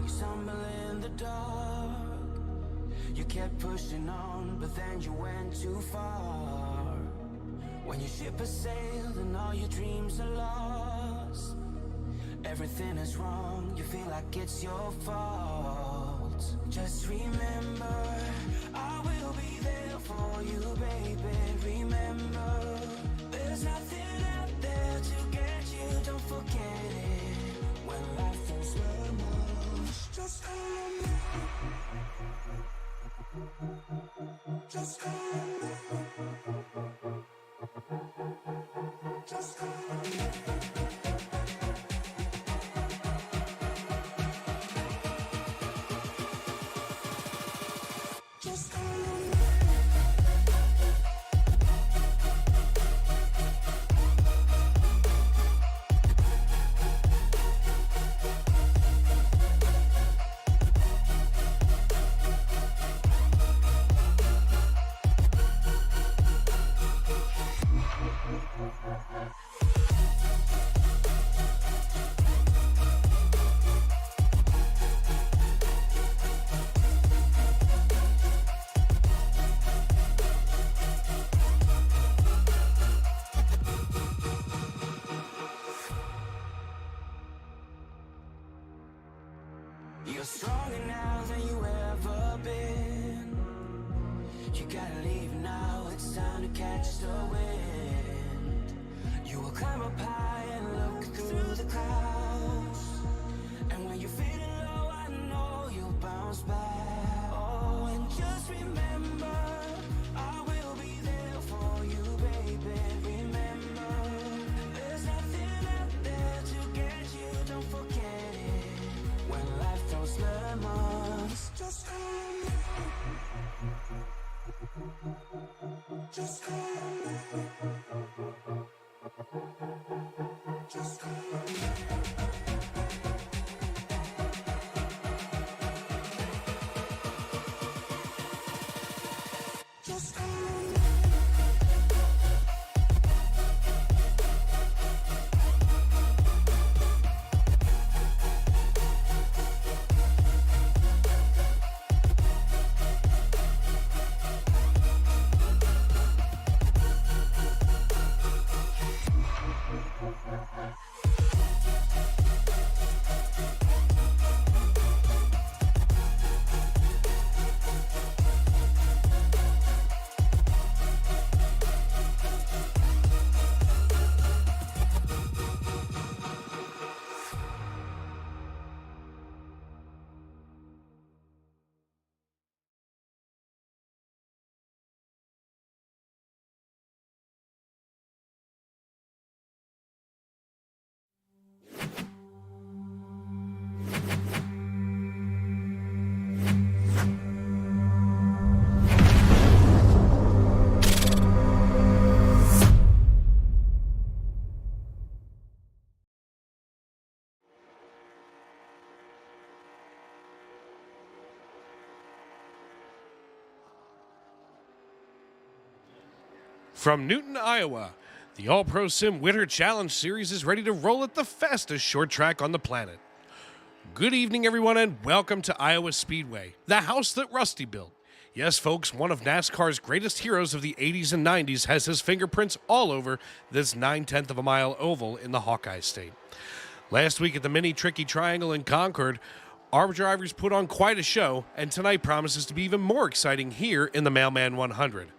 You stumble in the dark. You kept pushing on, but then you went too far. When your ship has sailed and all your dreams are lost, everything is wrong, you feel like it's your fault. Just remember, I will be there for you, baby. Remember, there's nothing out there to get you, don't forget it. When life throws lemons, just call on me. Just call on me. Just call on me. Just call on me. You're stronger now than you ever been. You gotta leave now, it's time to catch the wind. You will climb up high and look through the clouds. And when you're feeling low, I know you'll bounce back. Oh, and just remember, I will be there for you, baby. Remember, there's nothing out there to get you, don't forget it. When life throws lemons, just call on me. Just call on me. Just call on me. Just call on me. From Newton, Iowa, the AllProSim Winter Challenge Series is ready to roll at the fastest short track on the planet. Good evening, everyone, and welcome to Iowa Speedway, the house that Rusty built. Yes, folks, one of NASCAR's greatest heroes of the 80s and 90s has his fingerprints all over this 9/10 of a mile oval in the Hawkeye State. Last week at the Mini Tricky Triangle in Concord, our drivers put on quite a show, and tonight promises to be even more exciting here in the Mailman 100.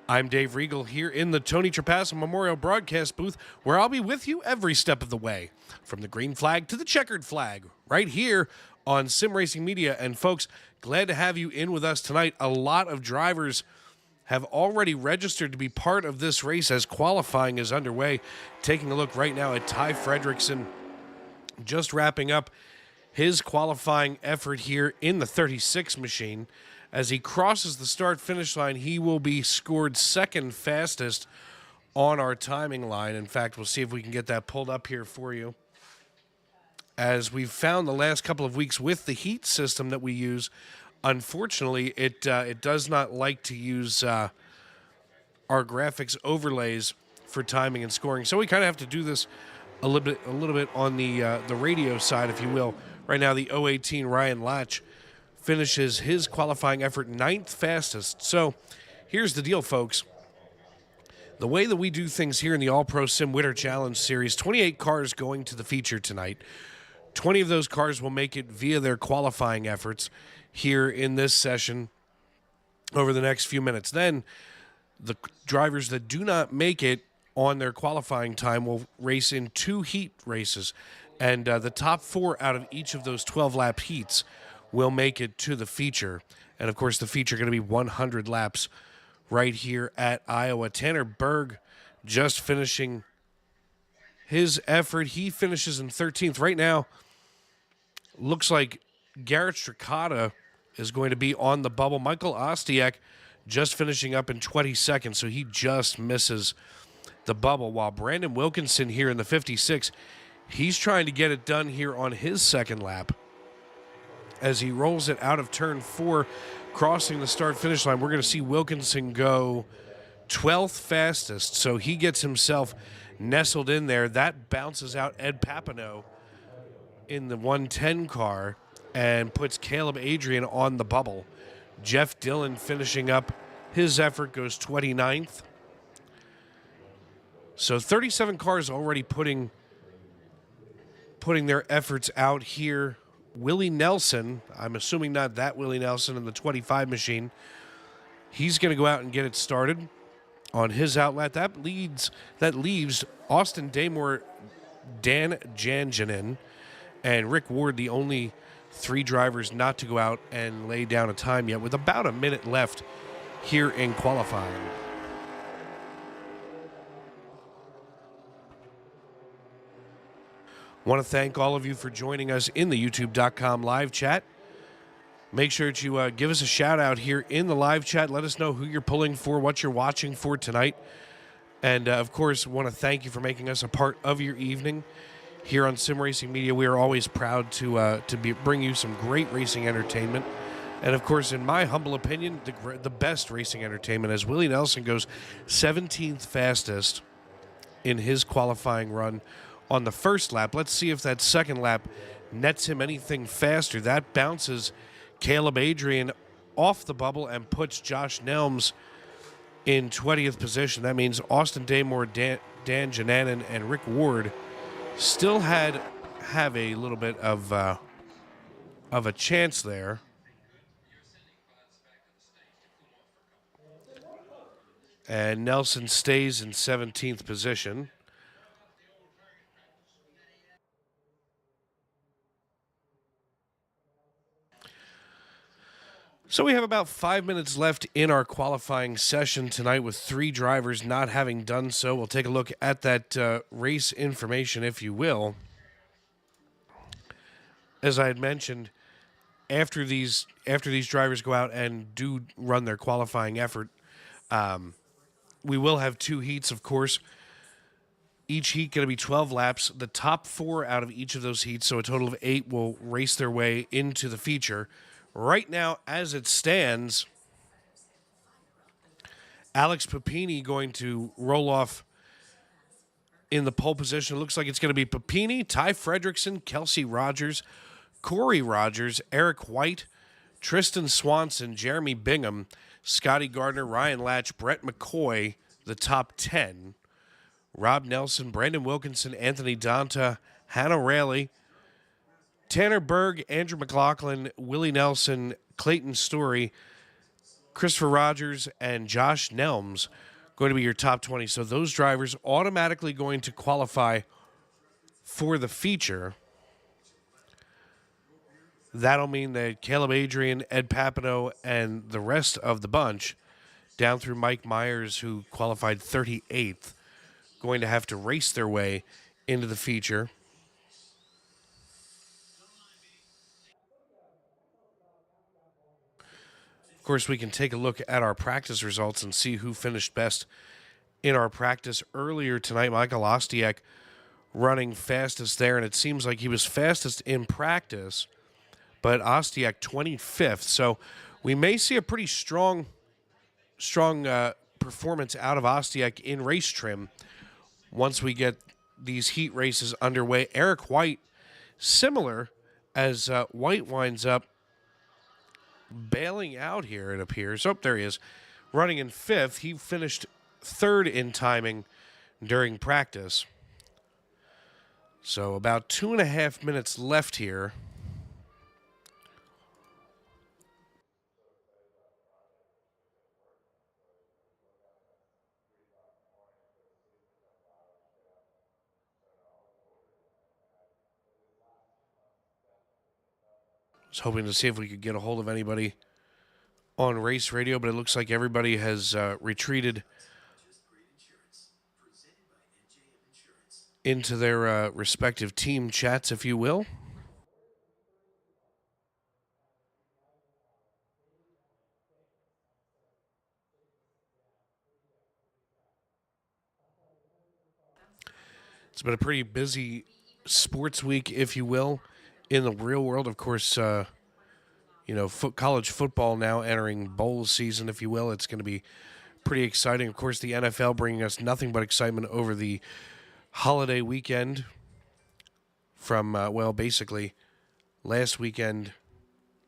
I'm Dave Regal here in the Tony Trapasso Memorial Broadcast booth, where I'll be with you every step of the way, from the green flag to the checkered flag, right here on Sim Racing Media. And folks, glad to have you in with us tonight. A lot of drivers have already registered to be part of this race as qualifying is underway. Taking a look right now at Ty Fredrickson, just wrapping up his qualifying effort here in the 36 machine. As he crosses the start-finish line, he will be scored second fastest on our timing line. In fact, we'll see if we can get that pulled up here for you. As we've found the last couple of weeks with the heat system that we use, unfortunately, it does not like to use our graphics overlays for timing and scoring. So we kind of have to do this a little bit on the radio side, if you will. Right now, the 018 Ryan Latch finishes his qualifying effort 9th fastest. So here's the deal, folks. The way that we do things here in the AllProSim Winter Challenge Series, 28 cars going to the feature tonight. 20 of those cars will make it via their qualifying efforts here in this session over the next few minutes. Then the drivers that do not make it on their qualifying time will race in 2 heat races. And the top 4 out of each of those 12-lap heats will make it to the feature. And, of course, the feature going to be 100 laps right here at Iowa. Tanner Berg just finishing his effort. He finishes in 13th. Right now, looks like Garrett Stracata is going to be on the bubble. Michael Ostiak just finishing up in 22nd, so he just misses the bubble. While Brandon Wilkinson here in the 56, he's trying to get it done here on his second lap as he rolls it out of turn 4, crossing the start-finish line. We're going to see Wilkinson go 12th fastest, so he gets himself nestled in there. That bounces out Ed Papineau in the 110 car and puts Caleb Adrian on the bubble. Jeff Dillon finishing up his effort goes 29th. So 37 cars already putting their efforts out here. Willie Nelson, I'm assuming not that Willie Nelson in the 25 machine, he's going to go out and get it started on his outlet. That leaves Austin Daymore, Dan Janjanin, and Rick Ward, the only 3 drivers not to go out and lay down a time yet, with about a minute left here in qualifying. Want to thank all of you for joining us in the youtube.com live chat. Make sure that you give us a shout out here in the live chat. Let us know who you're pulling for, what you're watching for tonight. And, of course, want to thank you for making us a part of your evening. Here on Sim Racing Media, we are always proud to bring you some great racing entertainment. And, of course, in my humble opinion, the best racing entertainment, as Willie Nelson goes 17th fastest in his qualifying run on the first lap. Let's see if that second lap nets him anything faster. That bounces Caleb Adrian off the bubble and puts Josh Nelms in 20th position. That means Austin Daymore, Dan Jananen, and Rick Ward still have a little bit of a chance there. And Nelson stays in 17th position. So we have about 5 minutes left in our qualifying session tonight with 3 drivers not having done so. We'll take a look at that race information, if you will. As I had mentioned, after these drivers go out and do run their qualifying effort, we will have 2 heats, of course. Each heat going to be 12 laps. The top 4 out of each of those heats, so a total of 8, will race their way into the feature. Right now, as it stands, Alex Papini going to roll off in the pole position. It looks like it's going to be Papini, Ty Fredrickson, Kelsey Rogers, Corey Rogers, Eric White, Tristan Swanson, Jeremy Bingham, Scotty Gardner, Ryan Latch, Brett McCoy, the top 10. Rob Nelson, Brandon Wilkinson, Anthony Donta, Hannah Rayleigh, Tanner Berg, Andrew McLaughlin, Willie Nelson, Clayton Story, Christopher Rogers, and Josh Nelms going to be your top 20. So those drivers automatically going to qualify for the feature. That'll mean that Caleb Adrian, Ed Papineau, and the rest of the bunch, down through Mike Myers, who qualified 38th, going to have to race their way into the feature. Of course, we can take a look at our practice results and see who finished best in our practice earlier tonight. Michael Ostiak running fastest there, and it seems like he was fastest in practice, but Ostiak 25th. So we may see a pretty strong performance out of Ostiak in race trim once we get these heat races underway. Eric White, similar, as White winds up bailing out here, it appears. Oh, there he is. Running in fifth. He finished third in timing during practice. So about 2.5 minutes left here. I was hoping to see if we could get a hold of anybody on race radio, but it looks like everybody has retreated into their respective team chats, if you will. It's been a pretty busy sports week, if you will, in the real world. Of course, college football now entering bowl season, if you will. It's going to be pretty exciting. Of course, the NFL bringing us nothing but excitement over the holiday weekend from, basically last weekend,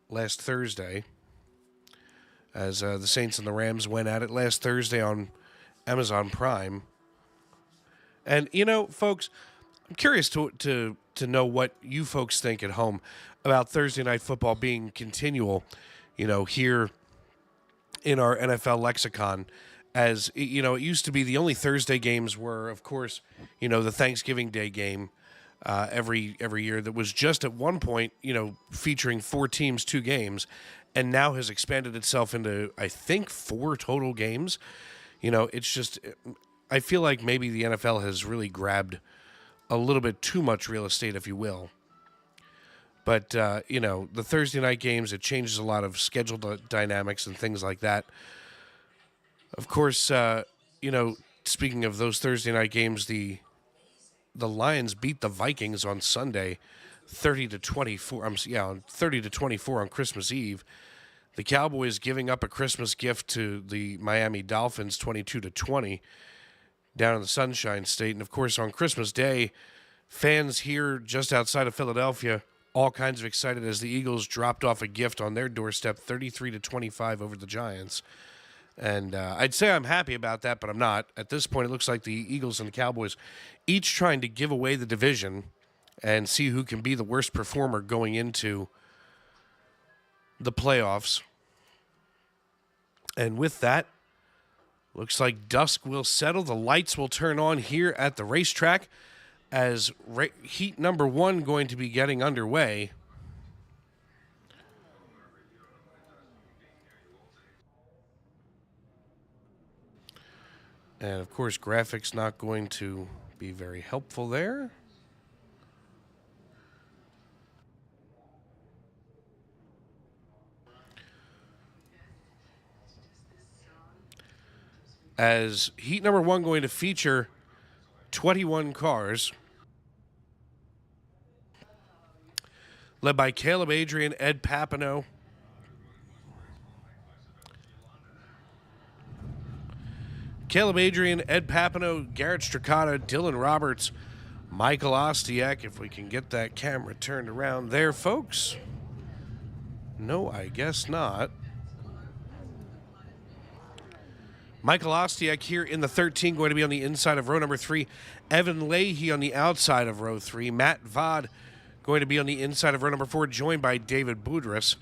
last Thursday, as the Saints and the Rams went at it last Thursday on Amazon Prime. And, folks, I'm curious to know what you folks think at home about Thursday Night Football being continual, here in our NFL lexicon. As, it used to be the only Thursday games were, of course, the Thanksgiving Day game every year that was just at one point, featuring 4 teams, 2 games, and now has expanded itself into, I think, 4 total games. It's just, I feel like maybe the NFL has really grabbed a little bit too much real estate, if you will. But, the Thursday night games, it changes a lot of schedule dynamics and things like that. Of course, speaking of those Thursday night games, the Lions beat the Vikings on Sunday 30-24. 30-24 on Christmas Eve. The Cowboys giving up a Christmas gift to the Miami Dolphins 22-20 down in the Sunshine State. And, of course, on Christmas Day, fans here just outside of Philadelphia all kinds of excited as the Eagles dropped off a gift on their doorstep 33-25 over the Giants. And I'd say I'm happy about that, but I'm not. At this point, it looks like the Eagles and the Cowboys each trying to give away the division and see who can be the worst performer going into the playoffs. And with that, looks like dusk will settle. The lights will turn on here at the racetrack as heat number 1 going to be getting underway. And, of course, graphics not going to be very helpful there. As heat number 1 going to feature 21 cars, led by Caleb Adrian, Ed Papineau, Ed Papineau, Garrett Stracata, Dylan Roberts, Michael Ostiak. If we can get that camera turned around there, folks. No, I guess not. Michael Ostiak here in the 13, going to be on the inside of row number 3. Evan Leahy on the outside of row 3. Matt Vod going to be on the inside of row number 4, joined by David Boudris.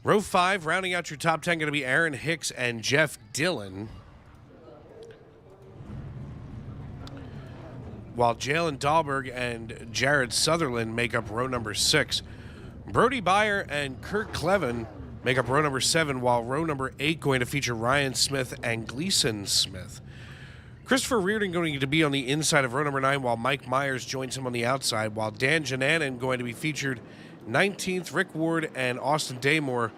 Row 5, rounding out your top 10, going to be Aaron Hicks and Jeff Dillon. While Jalen Dahlberg and Jared Sutherland make up row number 6. Brody Byer and Kurt Clevin make up row number 7, while row number 8 going to feature Ryan Smith and Gleason Smith. Christopher Reardon going to be on the inside of row number 9, while Mike Myers joins him on the outside, while Dan Jananen going to be featured 19th. Rick Ward and Austin Daymore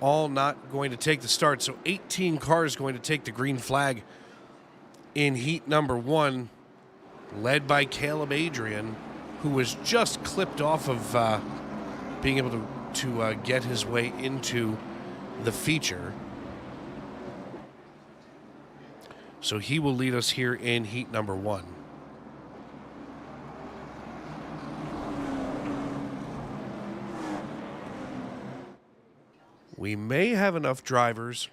all not going to take the start. So 18 cars going to take the green flag in heat number 1, led by Caleb Adrian, who was just clipped off of being able to get his way into the feature. So he will lead us here in heat number 1. We may have enough drivers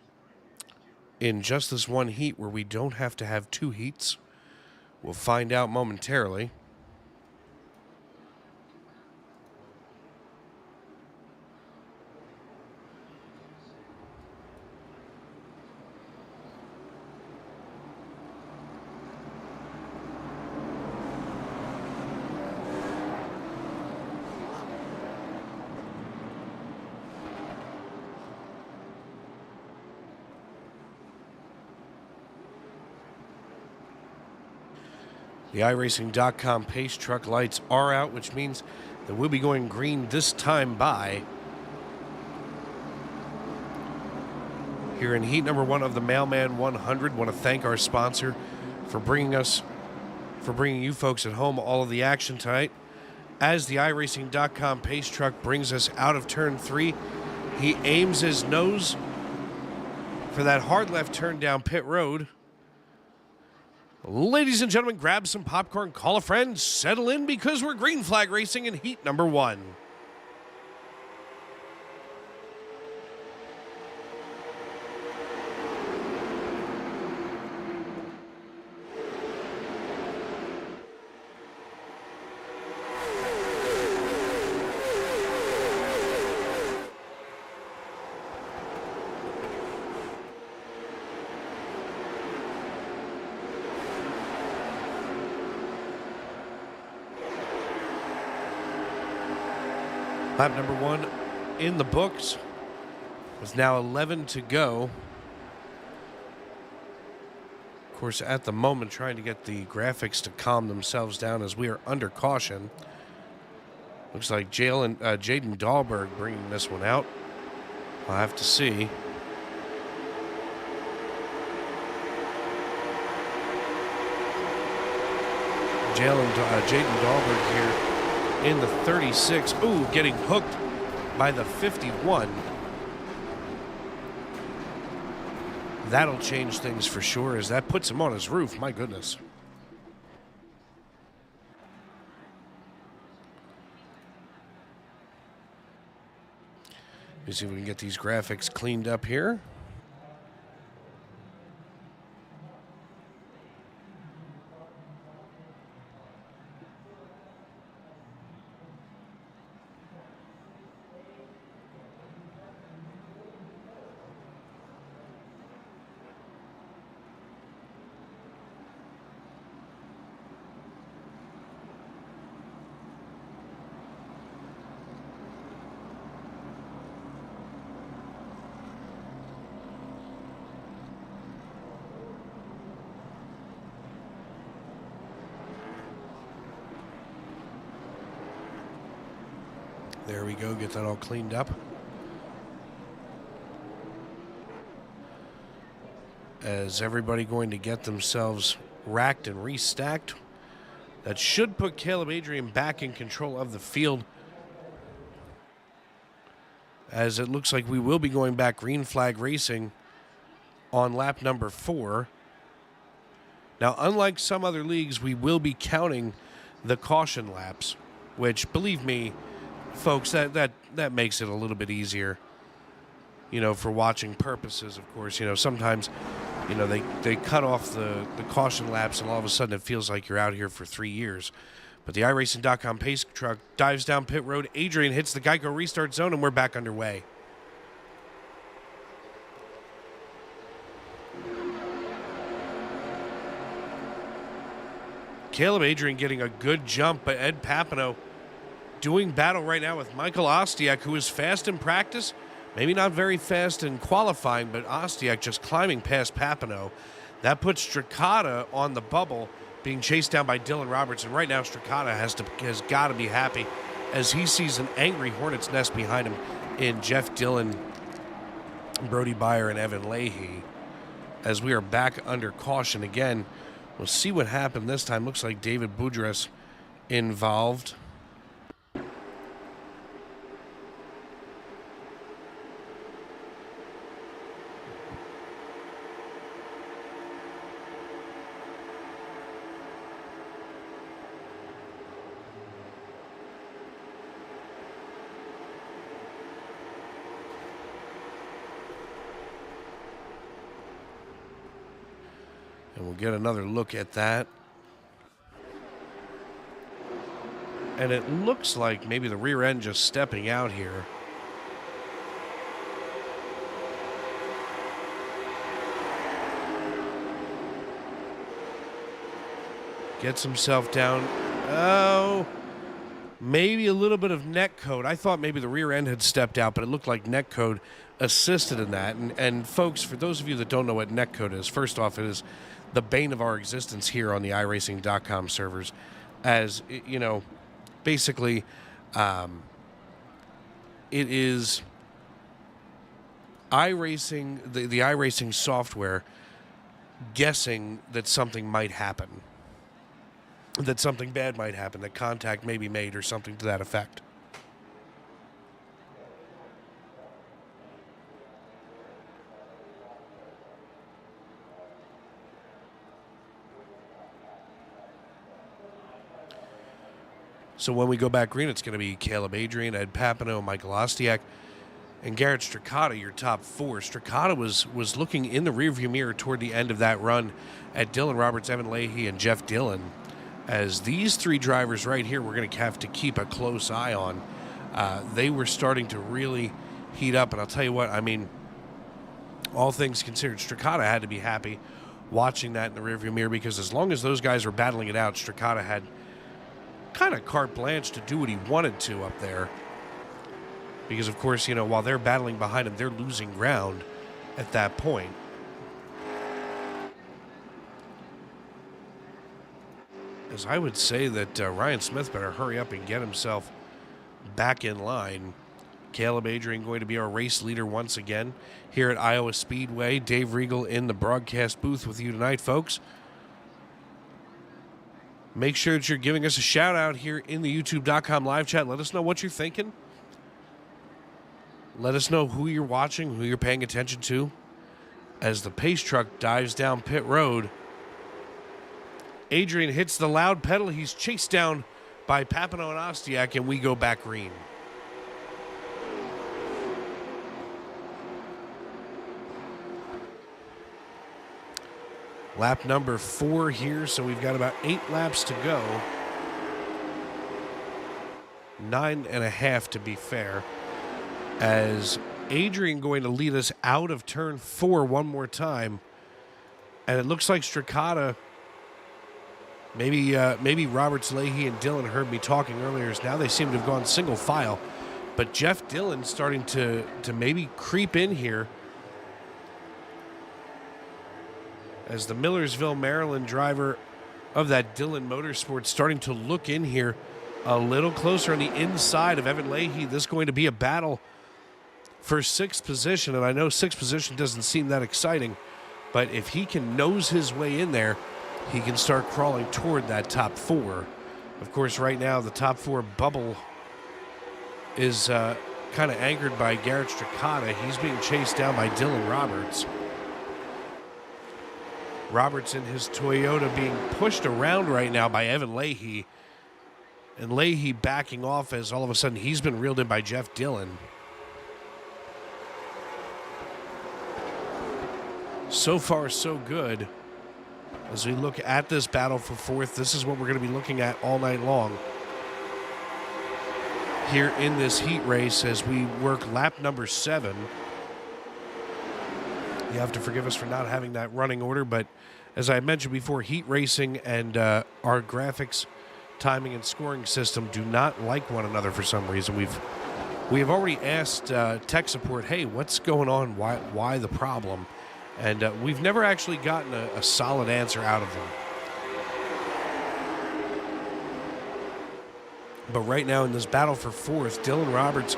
in just this one heat where we don't have to have two heats. We'll find out momentarily. The iRacing.com pace truck lights are out, which means that we'll be going green this time by. Here in heat number 1 of the Mailman 100, want to thank our sponsor for bringing you folks at home all of the action tonight. As the iRacing.com pace truck brings us out of turn 3, he aims his nose for that hard left turn down pit road. Ladies and gentlemen, grab some popcorn, call a friend, settle in because we're green flag racing in heat number 1. Lap number 1 in the books. With now 11 to go. Of course, at the moment, trying to get the graphics to calm themselves down as we are under caution. Looks like Jaden Dahlberg bringing this one out. I'll have to see. Jaden Dahlberg here in the 36. Ooh, getting hooked by the 51. That'll change things for sure as that puts him on his roof. My goodness. Let me see if we can get these graphics cleaned up here. There we go, get that all cleaned up. As everybody going to get themselves racked and restacked. That should put Caleb Adrian back in control of the field. As it looks like we will be going back green flag racing on lap number 4. Now, unlike some other leagues, we will be counting the caution laps, which, believe me, folks, that makes it a little bit easier, for watching purposes, of course. Sometimes, they cut off the caution laps and all of a sudden it feels like you're out here for 3 years. But the iRacing.com pace truck dives down pit road. Adrian hits the Geico restart zone and we're back underway. Caleb Adrian getting a good jump, but Ed Papineau doing battle right now with Michael Ostiak, who is fast in practice, maybe not very fast in qualifying, but Ostiak just climbing past Papineau. That puts Stracata on the bubble, being chased down by Dylan Roberts. And right now, Stracata has got to be happy as he sees an angry Hornet's nest behind him in Jeff Dillon, Brody Byer, and Evan Leahy. As we are back under caution again, we'll see what happened this time. Looks like David Boudreaux involved. We'll get another look at that. And it looks like maybe the rear end just stepping out here. Gets himself down. Oh, maybe a little bit of neck code. I thought maybe the rear end had stepped out, but it looked like neck code assisted in that. And folks, for those of you that don't know what neck code is, first off, it is the bane of our existence here on the iRacing.com servers. As, you know, basically, it is iRacing, the iRacing software guessing that something might happen. That something bad might happen, that contact may be made or something to that effect. So when we go back green, it's going to be Caleb Adrian, Ed Papineau, Michael Ostiak, and Garrett Stracata, your top four. Stracata was looking in the rearview mirror toward the end of that run at Dylan Roberts, Evan Leahy, and Jeff Dillon. As these three drivers right here, we're going to have to keep a close eye on. They were starting to really heat up, and I'll tell you what, I mean, all things considered, Stracata had to be happy watching that in the rearview mirror, because as long as those guys were battling it out, Stracata had kind of carte blanche to do what he wanted to up there. Because, of course, you know, while they're battling behind him, they're losing ground at that point. As I would say that Ryan Smith better hurry up and get himself back in line. Caleb Adrian going to be our race leader once again here at Iowa Speedway. Dave Regal in the broadcast booth with you tonight, folks. Make sure that you're giving us a shout out here in the YouTube.com live chat. Let us know what you're thinking. Let us know who you're watching, who you're paying attention to. As the pace truck dives down pit road, Adrian hits the loud pedal. He's chased down by Papineau and Ostiak, and we go back green. Lap number 4 here, so we've got about 8 laps to go. 9.5 to be fair. As Adrian going to lead us out of turn 4 one more time. And it looks like Stracata, maybe Roberts, Leahy, and Dillon heard me talking earlier, as now they seem to have gone single file. But Jeff Dillon starting to maybe creep in here, as the Millersville, Maryland driver of that Dillon Motorsports starting to look in here a little closer on the inside of Evan Leahy. This is going to be a battle for 6th position, and I know 6th position doesn't seem that exciting, but if he can nose his way in there, he can start crawling toward that top 4. Of course, right now, the top 4 bubble is kind of anchored by Garrett Stracata. He's being chased down by Dylan Roberts. Roberts in his Toyota being pushed around right now by Evan Leahy. And Leahy backing off as all of a sudden he's been reeled in by Jeff Dillon. So far, so good. As we look at this battle for 4th, this is what we're going to be looking at all night long here in this heat race as we work lap number 7. You have to forgive us for not having that running order, but as I mentioned before, heat racing and our graphics, timing, and scoring system do not like one another for some reason. We have already asked tech support, hey, what's going on? Why the problem? And we've never actually gotten a solid answer out of them. But right now in this battle for 4th, Dylan Roberts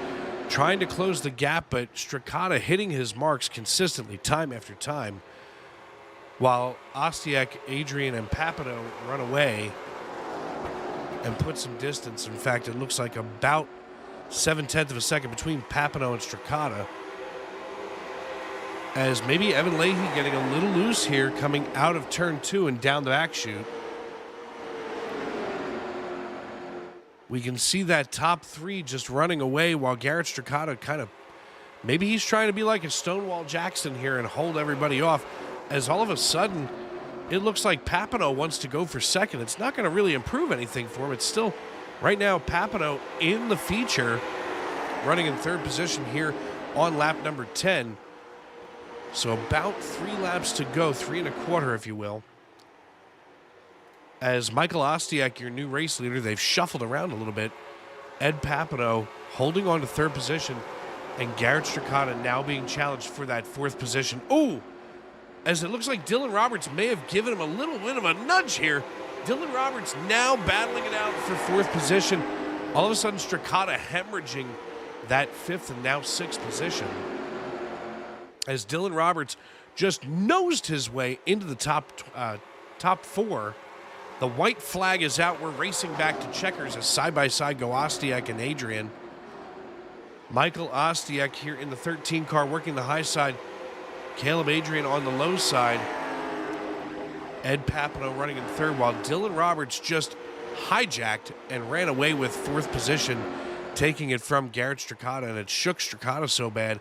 trying to close the gap, but Stracata hitting his marks consistently time after time, while Ostiak, Adrian, and Papineau run away and put some distance. In fact, it looks like about 0.7 of a second between Papineau and Stracata, as maybe Evan Leahy getting a little loose here coming out of turn 2 and down the back chute. We can see that top 3 just running away while Garrett Stracata kind of, maybe he's trying to be like a Stonewall Jackson here and hold everybody off, as all of a sudden it looks like Papineau wants to go for second. It's not going to really improve anything for him. It's still, right now, Papineau in the feature, running in third position here on lap number 10. So about 3 laps to go, 3 1/4, if you will. As Michael Ostiak, your new race leader, they've shuffled around a little bit. Ed Papineau holding on to third position, and Garrett Stracata now being challenged for that 4th position. Oh, as it looks like Dylan Roberts may have given him a little bit of a nudge here. Dylan Roberts now battling it out for 4th position. All of a sudden, Stracata hemorrhaging that 5th and now 6th position, as Dylan Roberts just nosed his way into the top 4. The white flag is out. We're racing back to checkers as side-by-side go Ostiak and Adrian. Michael Ostiak here in the 13 car working the high side. Caleb Adrian on the low side. Ed Papineau running in third, while Dylan Roberts just hijacked and ran away with 4th position, taking it from Garrett Stracata, and it shook Stracata so bad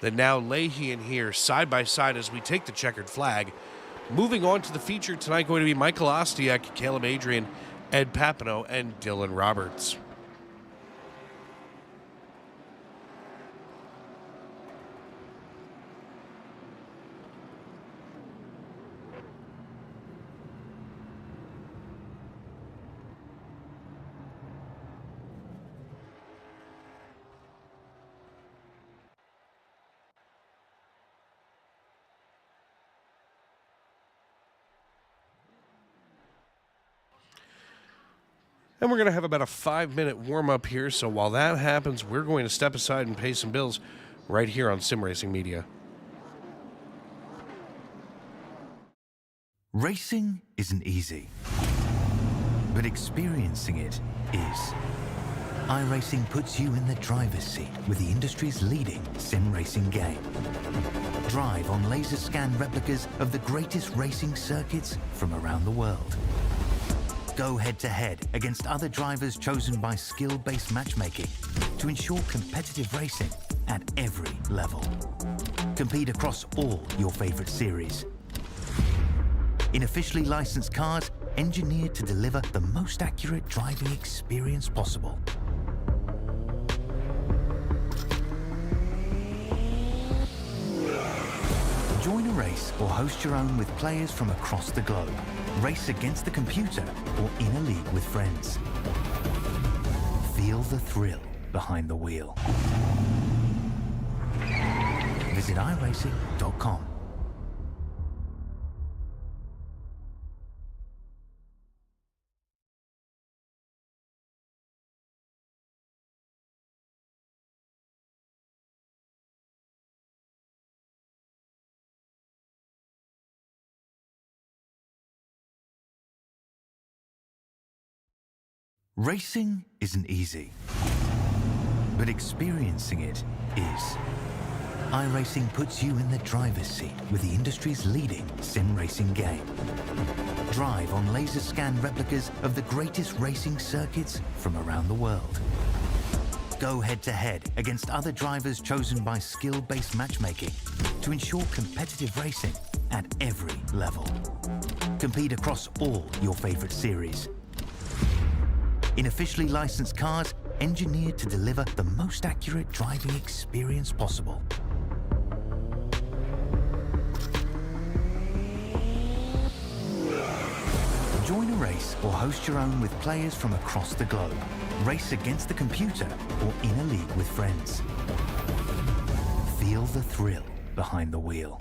that now Leahy and here side-by-side as we take the checkered flag. Moving on to the feature tonight, going to be Michael Ostiak, Caleb Adrian, Ed Papineau, and Dylan Roberts. And we're going to have about a 5-minute warm-up here, so while that happens, we're going to step aside and pay some bills right here on Sim Racing Media. Racing isn't easy, but experiencing it is. iRacing puts you in the driver's seat with the industry's leading sim racing game. Drive on laser scan replicas of the greatest racing circuits from around the world. Go head-to-head against other drivers chosen by skill-based matchmaking to ensure competitive racing at every level. Compete across all your favorite series. In officially licensed cars, engineered to deliver the most accurate driving experience possible. Join a race or host your own with players from across the globe. Race against the computer or in a league with friends. Feel the thrill behind the wheel. Visit iRacing.com. Racing isn't easy, but experiencing it is. iRacing puts you in the driver's seat with the industry's leading sim racing game. Drive on laser scan replicas of the greatest racing circuits from around the world. Go head-to-head against other drivers chosen by skill-based matchmaking to ensure competitive racing at every level. Compete across all your favorite series. In officially licensed cars, engineered to deliver the most accurate driving experience possible. Join a race or host your own with players from across the globe. Race against the computer or in a league with friends. Feel the thrill behind the wheel.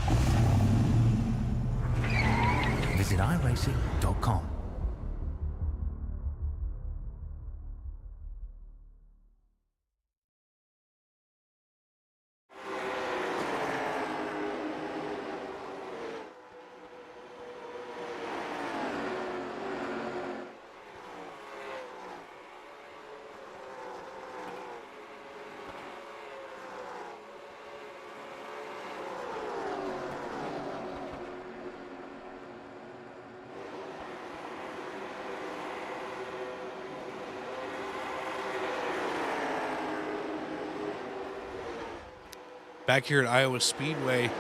Visit iRacing.com. Back here at Iowa Speedway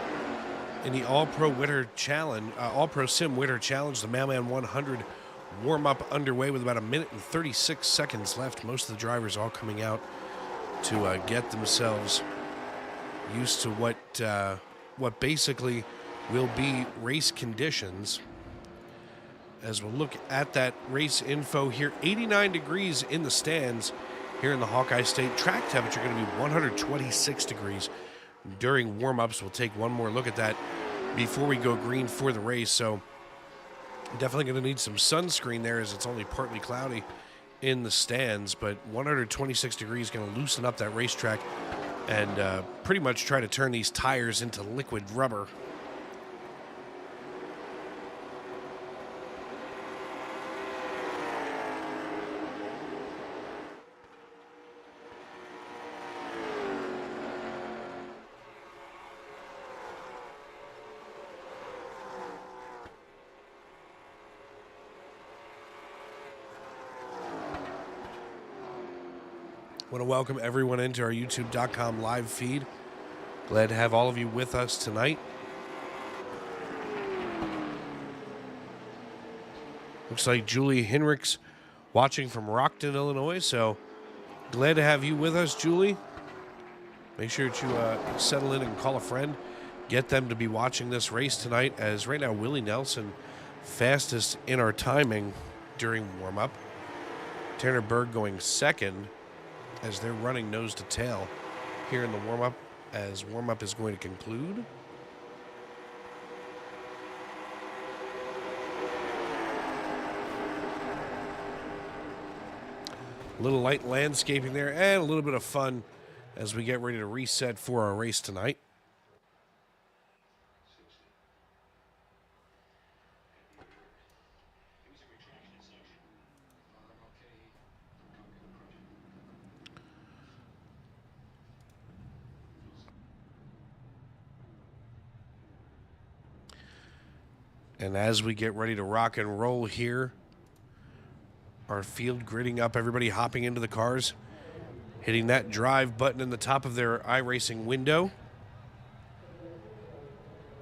in the AllProSim Winter Challenge, the Mailman 100 warm-up underway with about 1 minute and 36 seconds left. Most of the drivers all coming out to get themselves used to what basically will be race conditions. As we'll look at that race info here, 89 degrees in the stands here in the Hawkeye State. Track temperature going to be 126 degrees during warm-ups. We'll take one more look at that before we go green for the race. So definitely going to need some sunscreen there, as it's only partly cloudy in the stands, but 126 degrees going to loosen up that racetrack and pretty much try to turn these tires into liquid rubber. I want to welcome everyone into our YouTube.com live feed. Glad to have all of you with us tonight. Looks like Julie Hinrichs watching from Rockton, Illinois, so glad to have you with us, Julie. Make sure that you settle in and call a friend. Get them to be watching this race tonight, as right now Willie Nelson fastest in our timing during warm-up. Tanner Berg going second, as they're running nose to tail here in the warm-up, as warm-up is going to conclude. A little light landscaping there and a little bit of fun as we get ready to reset for our race tonight. And as we get ready to rock and roll here, our field gridding up, everybody hopping into the cars, hitting that drive button in the top of their iRacing window.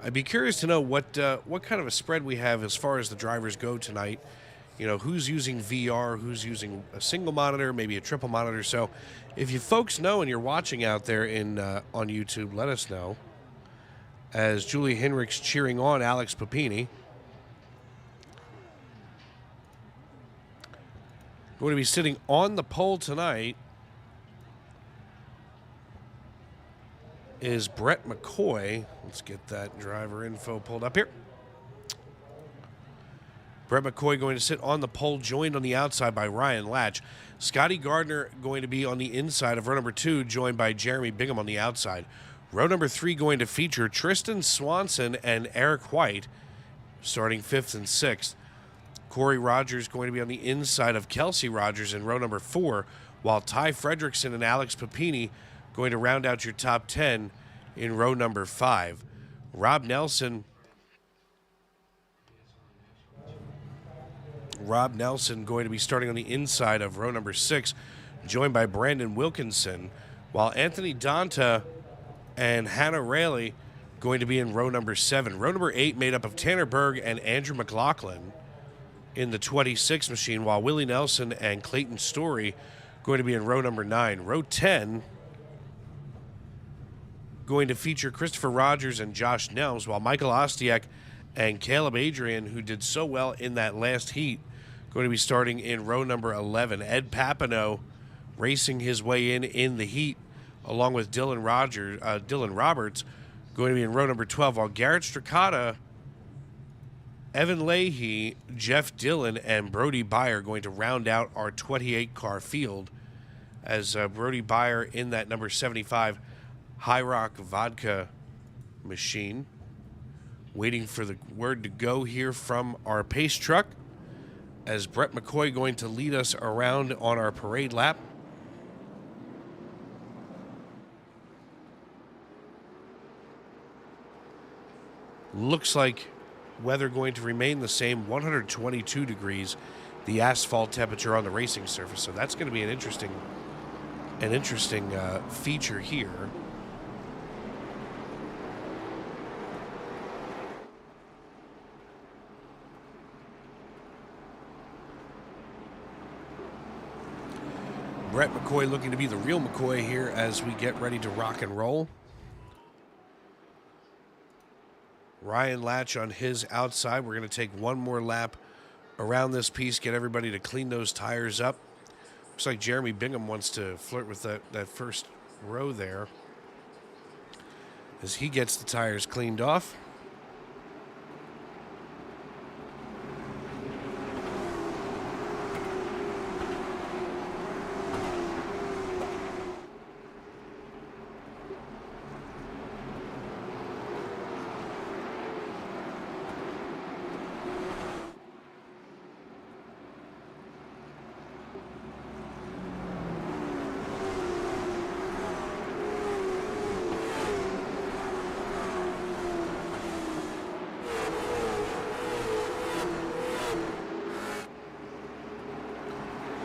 I'd be curious to know what kind of a spread we have as far as the drivers go tonight. You know, who's using VR, who's using a single monitor, maybe a triple monitor. So if you folks know and you're watching out there on YouTube, let us know. As Julie Hinrichs cheering on Alex Papini. Going to be sitting on the pole tonight is Brett McCoy. Let's get that driver info pulled up here. Brett McCoy going to sit on the pole, joined on the outside by Ryan Latch. Scotty Gardner going to be on the inside of row number 2, joined by Jeremy Bingham on the outside. Row number 3 going to feature Tristan Swanson and Eric White, starting 5th and 6th. Corey Rogers going to be on the inside of Kelsey Rogers in row number 4, while Ty Fredrickson and Alex Papini going to round out your top 10 in row number 5. Rob Nelson going to be starting on the inside of row number 6, joined by Brandon Wilkinson, while Anthony Donta and Hannah Rayleigh going to be in row number 7. Row number 8 made up of Tanner Berg and Andrew McLaughlin in the 26 machine, while Willie Nelson and Clayton Story going to be in row number 9. Row 10 going to feature Christopher Rogers and Josh Nelms, while Michael Ostiak and Caleb Adrian, who did so well in that last heat, going to be starting in row number 11. Ed Papineau racing his way in the heat, along with Dylan Roberts, going to be in row number 12, while Garrett Stracata, Evan Leahy, Jeff Dillon, and Brody Byer going to round out our 28-car field, as Brody Byer in that number 75 High Rock Vodka machine, waiting for the word to go here from our pace truck, as Brett McCoy going to lead us around on our parade lap. Looks like weather going to remain the same, 122 degrees, the asphalt temperature on the racing surface. So that's going to be an interesting feature here. Brett McCoy looking to be the real McCoy here as we get ready to rock and roll. Ryan Latch on his outside. We're going to take one more lap around this piece, get everybody to clean those tires up. Looks like Jeremy Bingham wants to flirt with that first row there as he gets the tires cleaned off.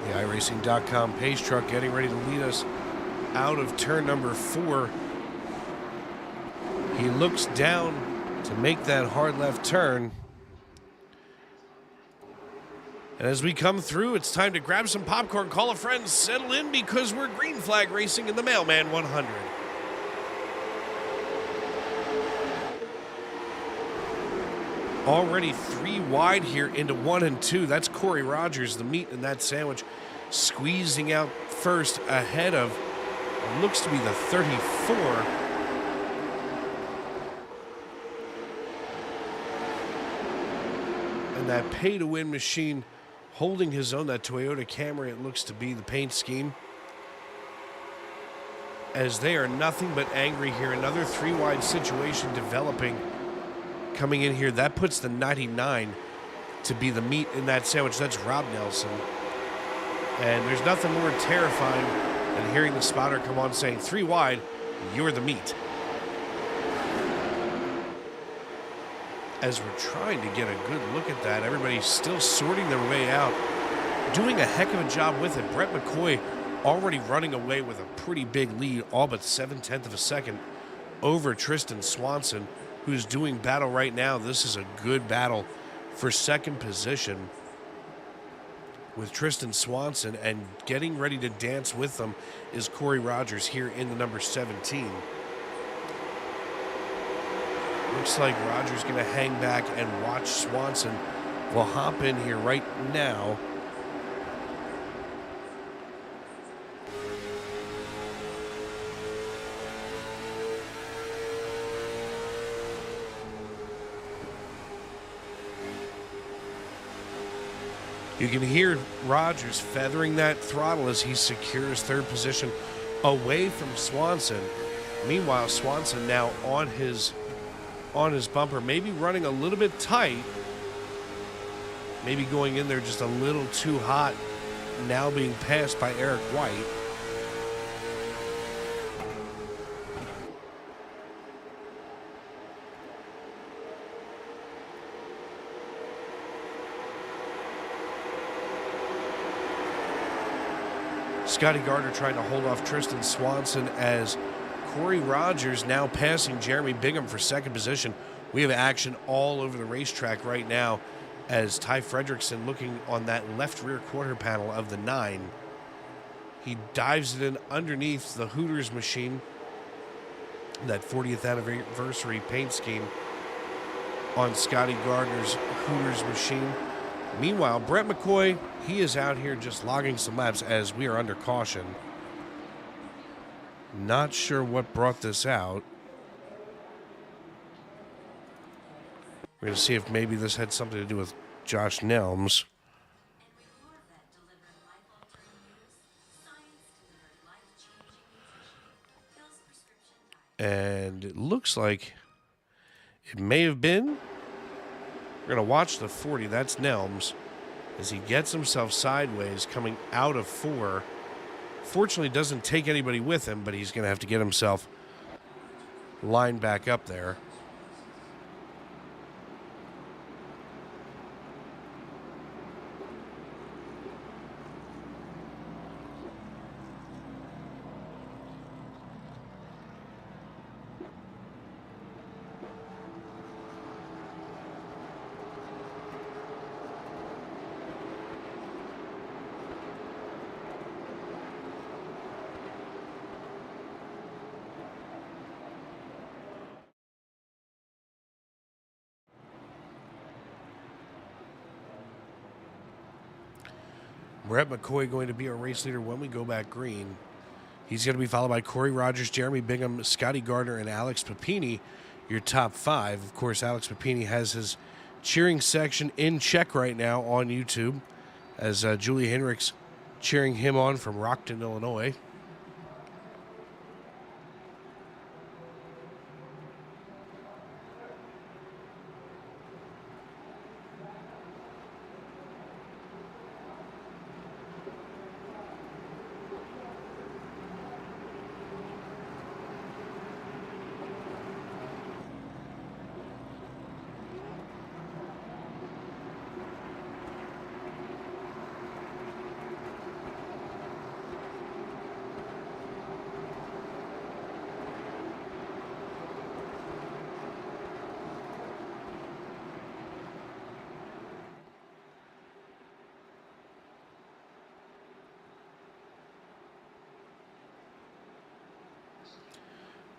iRacing.com pace truck getting ready to lead us out of turn number 4. He looks down to make that hard left turn. And as we come through, it's time to grab some popcorn, call a friend, settle in, because we're green flag racing in the Mailman 100. Already 3 wide here into 1 and 2. That's Corey Rogers, the meat in that sandwich, squeezing out first ahead of what looks to be the 34. And that pay-to-win machine holding his own, that Toyota Camry, it looks to be the paint scheme. As they are nothing but angry here. Another 3 wide situation developing. Coming in here, that puts the 99 to be the meat in that sandwich. That's Rob Nelson. And there's nothing more terrifying than hearing the spotter come on saying, 3 wide, you're the meat. As we're trying to get a good look at that, everybody's still sorting their way out, doing a heck of a job with it. Brett McCoy already running away with a pretty big lead, all but 7/10 of a second over Tristan Swanson, who's doing battle right now. This is a good battle for second position with Tristan Swanson, and getting ready to dance with them is Corey Rogers here in the number 17. Looks like Rogers going to hang back and watch Swanson. We'll hop in here right now. You can hear Rogers feathering that throttle as he secures third position away from Swanson. Meanwhile, Swanson now on his bumper, maybe running a little bit tight, maybe going in there just a little too hot, now being passed by Eric White. Scotty Gardner trying to hold off Tristan Swanson as Corey Rogers now passing Jeremy Bingham for second position. We have action all over the racetrack right now as Ty Fredrickson looking on that left rear quarter panel of the 9. He dives it in underneath the Hooters machine, that 40th anniversary paint scheme on Scotty Gardner's Hooters machine. Meanwhile, Brett McCoy, he is out here just logging some laps as we are under caution. Not sure what brought this out. We're going to see if maybe this had something to do with Josh Nelms. And it looks like it may have been. We're going to watch the 40. That's Nelms as he gets himself sideways coming out of 4. Fortunately, doesn't take anybody with him, but he's going to have to get himself lined back up there. Brett McCoy going to be our race leader when we go back green. He's going to be followed by Corey Rogers, Jeremy Bingham, Scotty Gardner, and Alex Papini, your top 5. Of course, Alex Papini has his cheering section in check right now on YouTube as Julie Henricks cheering him on from Rockton, Illinois.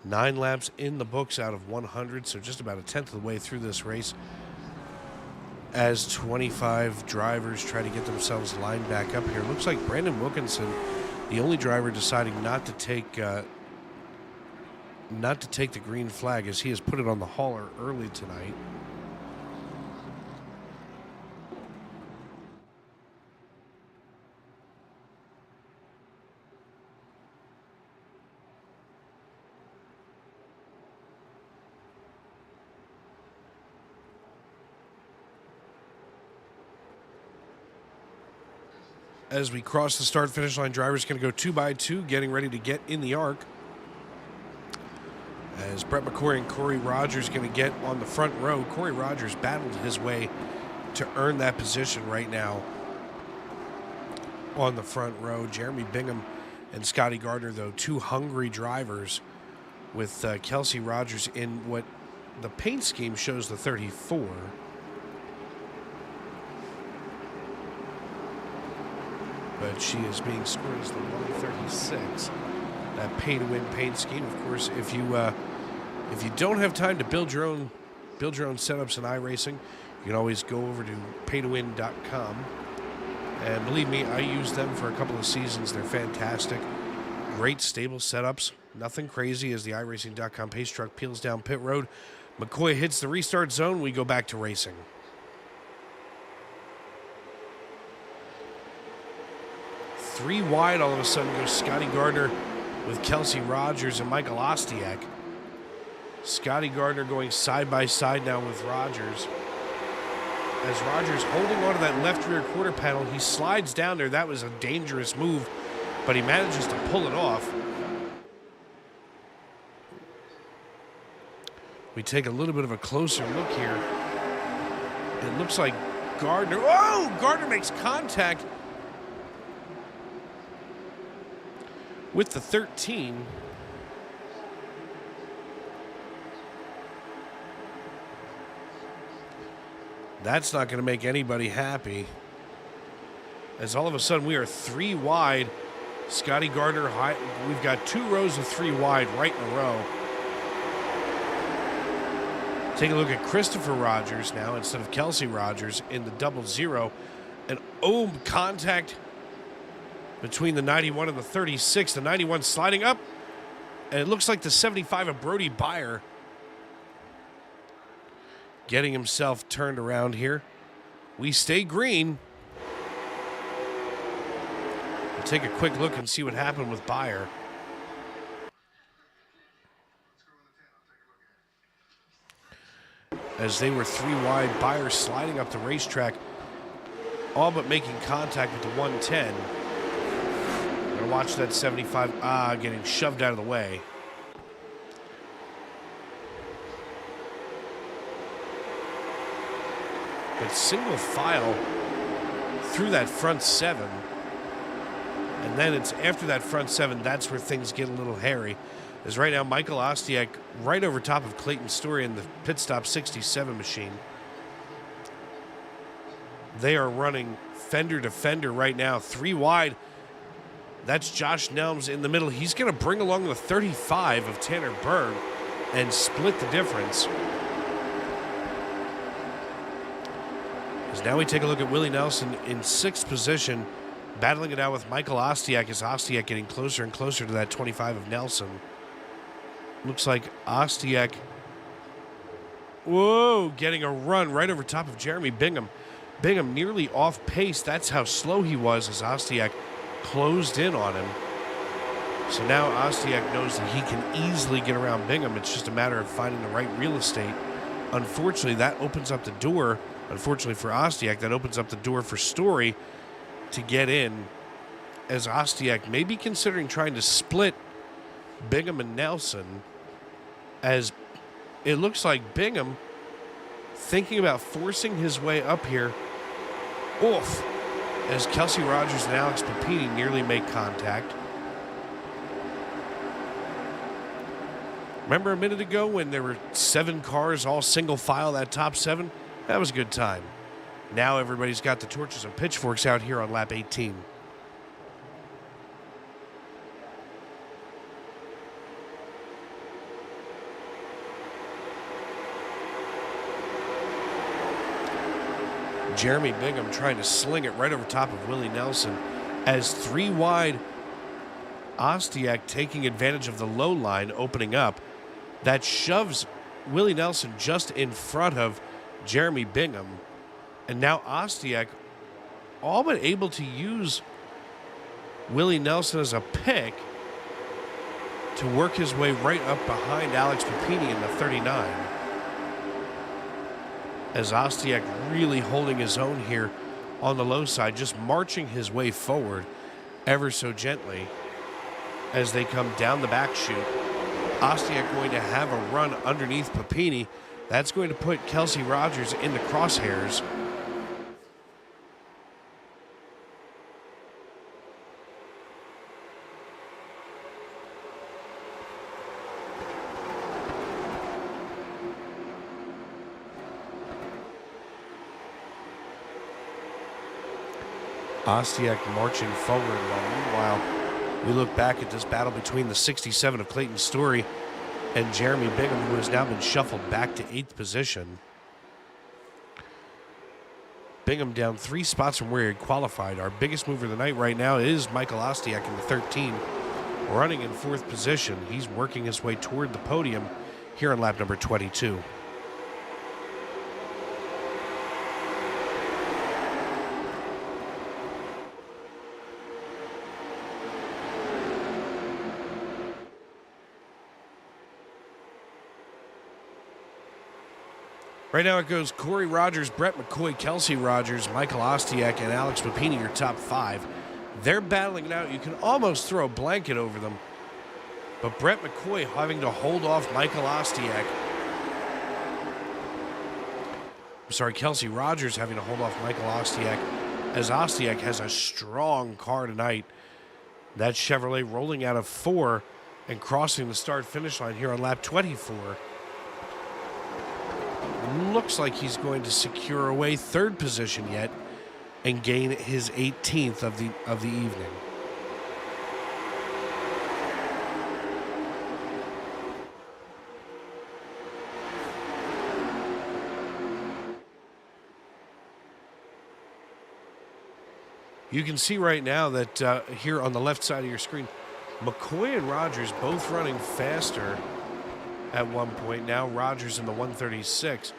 Nine laps in the books out of 100, so just about a tenth of the way through this race as 25 drivers try to get themselves lined back up here. Looks like Brandon Wilkinson, the only driver deciding not to take the green flag, as he has put it on the hauler early tonight. As we cross the start-finish line, drivers going to go 2 by 2, getting ready to get in the arc. As Brett McCoy and Corey Rogers going to get on the front row. Corey Rogers battled his way to earn that position right now on the front row. Jeremy Bingham and Scotty Gardner, though, 2 hungry drivers, with Kelsey Rogers in what the paint scheme shows the 34. But she is being scored as the 136. That pay-to-win paint scheme. Of course, if you don't have time to build your own setups in iRacing, you can always go over to paytowin.com. And believe me, I used them for a couple of seasons. They're fantastic. Great stable setups. Nothing crazy as the iRacing.com pace truck peels down pit road. McCoy hits the restart zone. We go back to racing. 3 wide all of a sudden goes Scotty Gardner with Kelsey Rogers and Michael Ostiak. Scotty Gardner going side by side now with Rogers. As Rogers holding onto that left rear quarter panel, he slides down there. That was a dangerous move, but he manages to pull it off. We take a little bit of a closer look here. It looks like Gardner, Gardner makes contact with the 13. That's not going to make anybody happy. As all of a sudden we are 3 wide. Scotty Gardner, we've got 2 rows of 3 wide right in a row. Take a look at Christopher Rogers now instead of Kelsey Rogers in the 00. And contact between the 91 and the 36. The 91 sliding up. And it looks like the 75 of Brody Beyer getting himself turned around here. We stay green. We'll take a quick look and see what happened with Beyer. As they were 3 wide, Beyer sliding up the racetrack, all but making contact with the 110. Gonna watch that 75, getting shoved out of the way. But single file through that front 7. And then it's after that front 7, that's where things get a little hairy. As right now, Michael Ostiak right over top of Clayton Story in the pit stop 67 machine. They are running fender to fender right now, 3 wide. That's Josh Nelms in the middle. He's going to bring along the 35 of Tanner Berg and split the difference. As now we take a look at Willie Nelson in 6th position. Battling it out with Michael Ostiak as Ostiak getting closer and closer to that 25 of Nelson. Looks like Ostiak, whoa, getting a run right over top of Jeremy Bingham. Bingham nearly off pace. That's how slow he was as Ostiak closed in on him. So now Ostiak knows that he can easily get around Bingham. It's just a matter of finding the right real estate. Unfortunately, that opens up the door. Unfortunately for Ostiak, that opens up the door for Story to get in, as Ostiak may be considering trying to split Bingham and Nelson, as it looks like Bingham thinking about forcing his way up here. Oof, as Kelsey Rogers and Alex Papini nearly make contact. Remember a minute ago when there were 7 cars all single file, that top 7? That was a good time. Now everybody's got the torches and pitchforks out here on lap 18. Jeremy Bingham trying to sling it right over top of Willie Nelson, as 3 wide Ostiak taking advantage of the low line opening up. That shoves Willie Nelson just in front of Jeremy Bingham. And now Ostiak all but able to use Willie Nelson as a pick to work his way right up behind Alex Papini in the 39. As Ostiak really holding his own here on the low side, just marching his way forward ever so gently as they come down the back chute. Ostiak going to have a run underneath Papini. That's going to put Kelsey Rogers in the crosshairs. Ostiak marching forward, while meanwhile we look back at this battle between the 67 of Clayton Story and Jeremy Bingham, who has now been shuffled back to 8th position. Bingham down 3 spots from where he qualified. Our biggest mover of the night right now is Michael Ostiak in the 13, running in 4th position. He's working his way toward the podium here on lap number 22. Right now it goes Corey Rogers, Brett McCoy, Kelsey Rogers, Michael Ostiak, and Alex Papini, your top 5. They're battling it out. You can almost throw a blanket over them. But Brett McCoy having to hold off Michael Ostiak. I'm sorry, Kelsey Rogers having to hold off Michael Ostiak, as Ostiak has a strong car tonight. That Chevrolet rolling out of 4 and crossing the start-finish line here on lap 24. Looks like he's going to secure away 3rd position yet and gain his 18th of the evening. You can see right now that here on the left side of your screen, McCoy and Rogers both running faster at one point. Now Rogers in the 136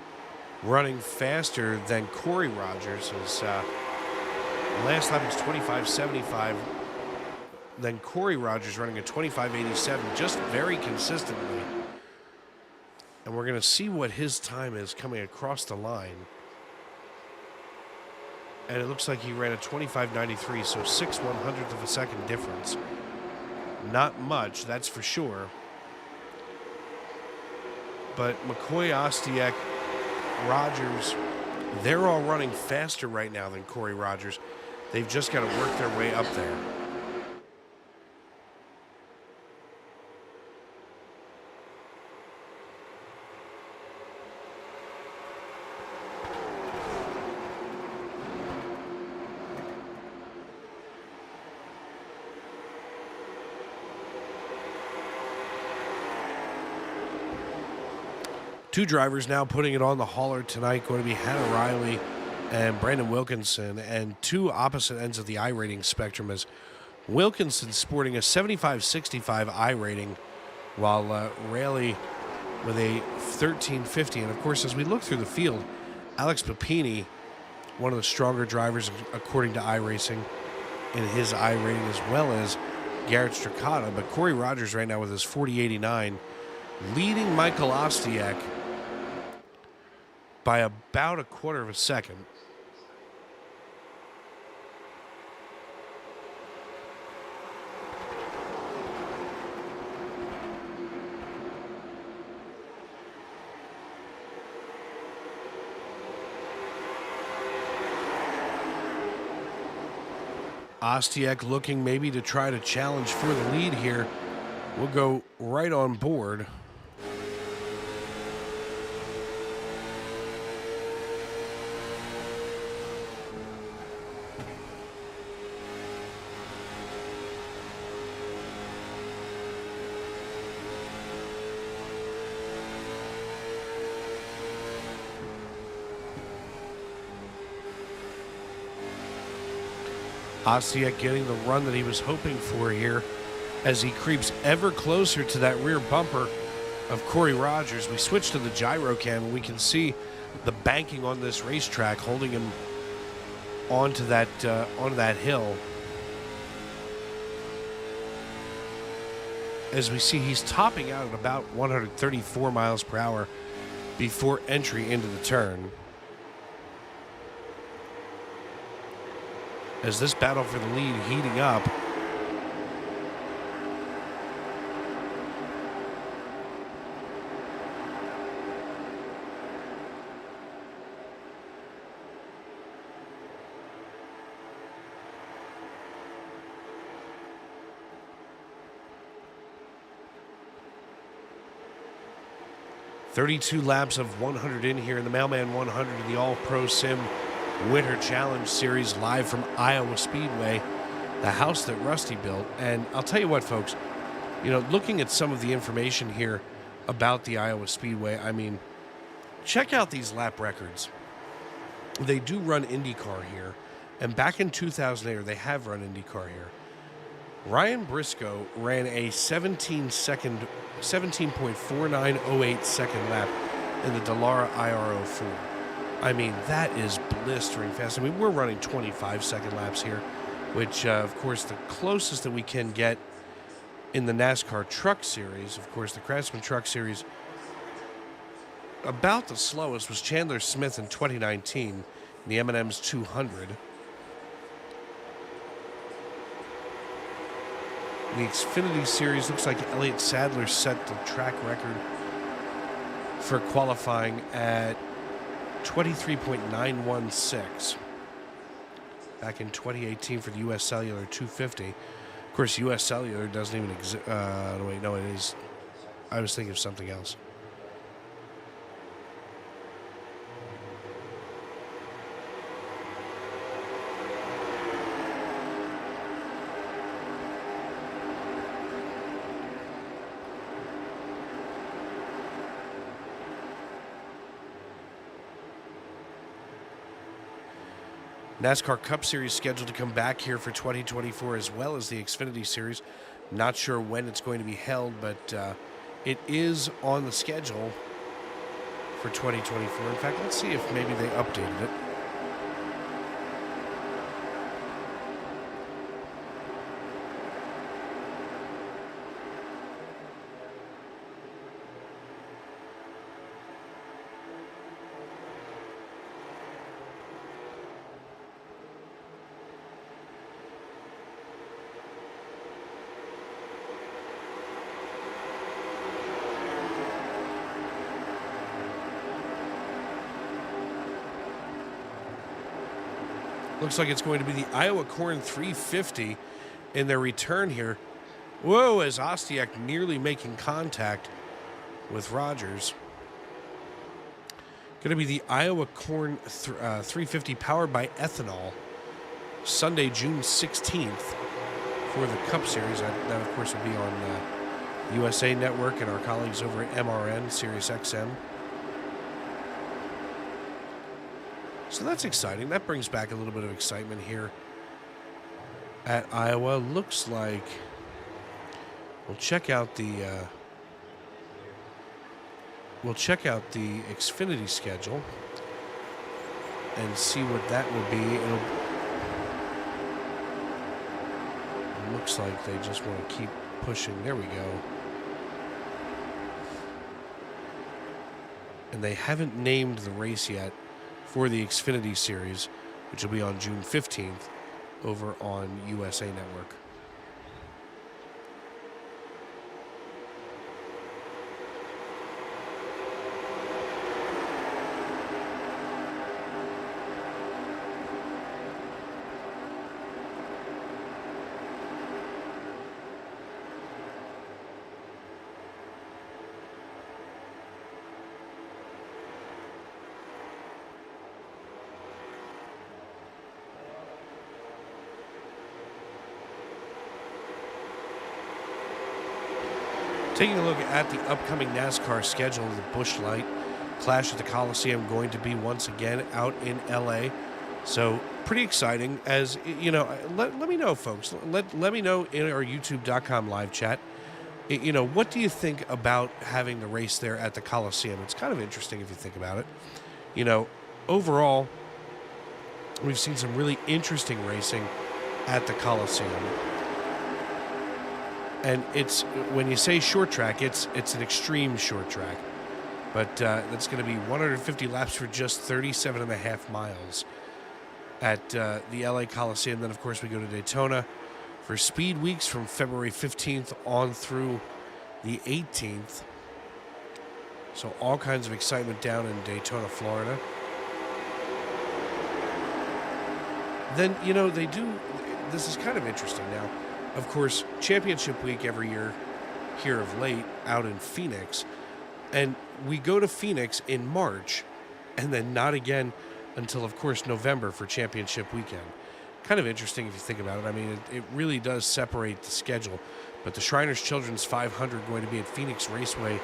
running faster than Corey Rogers. His last lap was 25.75. Then Corey Rogers running a 25.87, just very consistently. And we're going to see what his time is coming across the line. And it looks like he ran a 25.93, so 6/100th of a second difference. Not much, that's for sure. But McCoy, Ostiak, Rogers, they're all running faster right now than Corey Rogers. They've just got to work their way up there. Two drivers now putting it on the hauler tonight, going to be Hannah Riley and Brandon Wilkinson, and two opposite ends of the iRating spectrum, as Wilkinson sporting a 75-65 iRating, while Rayleigh with a 1350. And of course, as we look through the field, Alex Papini, one of the stronger drivers according to iRacing in his iRating, as well as Garrett Stracata. But Corey Rogers right now with his 4089, leading Michael Ostiak by about a quarter of a second. Ostiak looking maybe to try to challenge for the lead here. We'll go right on board. Ostiak getting the run that he was hoping for here as he creeps ever closer to that rear bumper of Corey Rogers. We switch to the gyro cam and we can see the banking on this racetrack holding him onto that hill. As we see, he's topping out at about 134 miles per hour before entry into the turn. As this battle for the lead heating up. "32 laps of 100 in here in the Mailman 100 of the AllProSim Winter Challenge Series, live from Iowa Speedway, the house that Rusty built." And I'll tell you what, folks, you know, looking at some of the information here about the Iowa Speedway, I mean, check out these lap records. They do run IndyCar here, and back in 2008, or they have run IndyCar here, Ryan Briscoe ran a 17.4908 second lap in the Dallara IR04. I mean, that is blistering fast. I mean, we're running 25-second laps here, which, of course, the closest that we can get in the NASCAR Truck Series, of course, the Craftsman Truck Series, about the slowest was Chandler Smith in 2019 in the M&M's 200. The Xfinity Series, looks like Elliott Sadler set the track record for qualifying at 23.916 back in 2018 for the U.S. Cellular 250. Of course, U.S. Cellular doesn't even exist. Wait, no, it is. I was thinking of something else. NASCAR Cup Series scheduled to come back here for 2024, as well as the Xfinity Series. Not sure when it's going to be held, but it is on the schedule for 2024. In fact, let's see if maybe they updated it. Looks like it's going to be the Iowa Corn 350 in their return here. Whoa, as Ostiak nearly making contact with Rogers. Going to be the Iowa Corn 350 powered by ethanol. Sunday, June 16th for the Cup Series. That, of course, will be on USA Network and our colleagues over at MRN, Sirius XM. So that's exciting. That brings back a little bit of excitement here at Iowa. Looks like we'll check out the Xfinity schedule and see what that will be. It looks like they just want to keep pushing. There we go. And they haven't named the race yet for the Xfinity Series, which will be on June 15th over on USA Network. Taking a look at the upcoming NASCAR schedule, the Busch Light Clash at the Coliseum going to be once again out in LA. So pretty exciting. As you know, let me know, folks. Let me know in our youtube.com live chat. You know, what do you think about having the race there at the Coliseum? It's kind of interesting if you think about it. You know, overall, we've seen some really interesting racing at the Coliseum. And it's, when you say short track, it's an extreme short track. But that's going to be 150 laps for just 37 and a half miles at the LA Coliseum. Then, of course, we go to Daytona for Speed Weeks from February 15th on through the 18th. So all kinds of excitement down in Daytona, Florida. Then, you know, they do, this is kind of interesting now. Of course, Championship Week every year here of late out in Phoenix. And we go to Phoenix in March and then not again until, of course, November for Championship Weekend. Kind of interesting if you think about it. I mean, it really does separate the schedule. But the Shriners Children's 500 going to be at Phoenix Raceway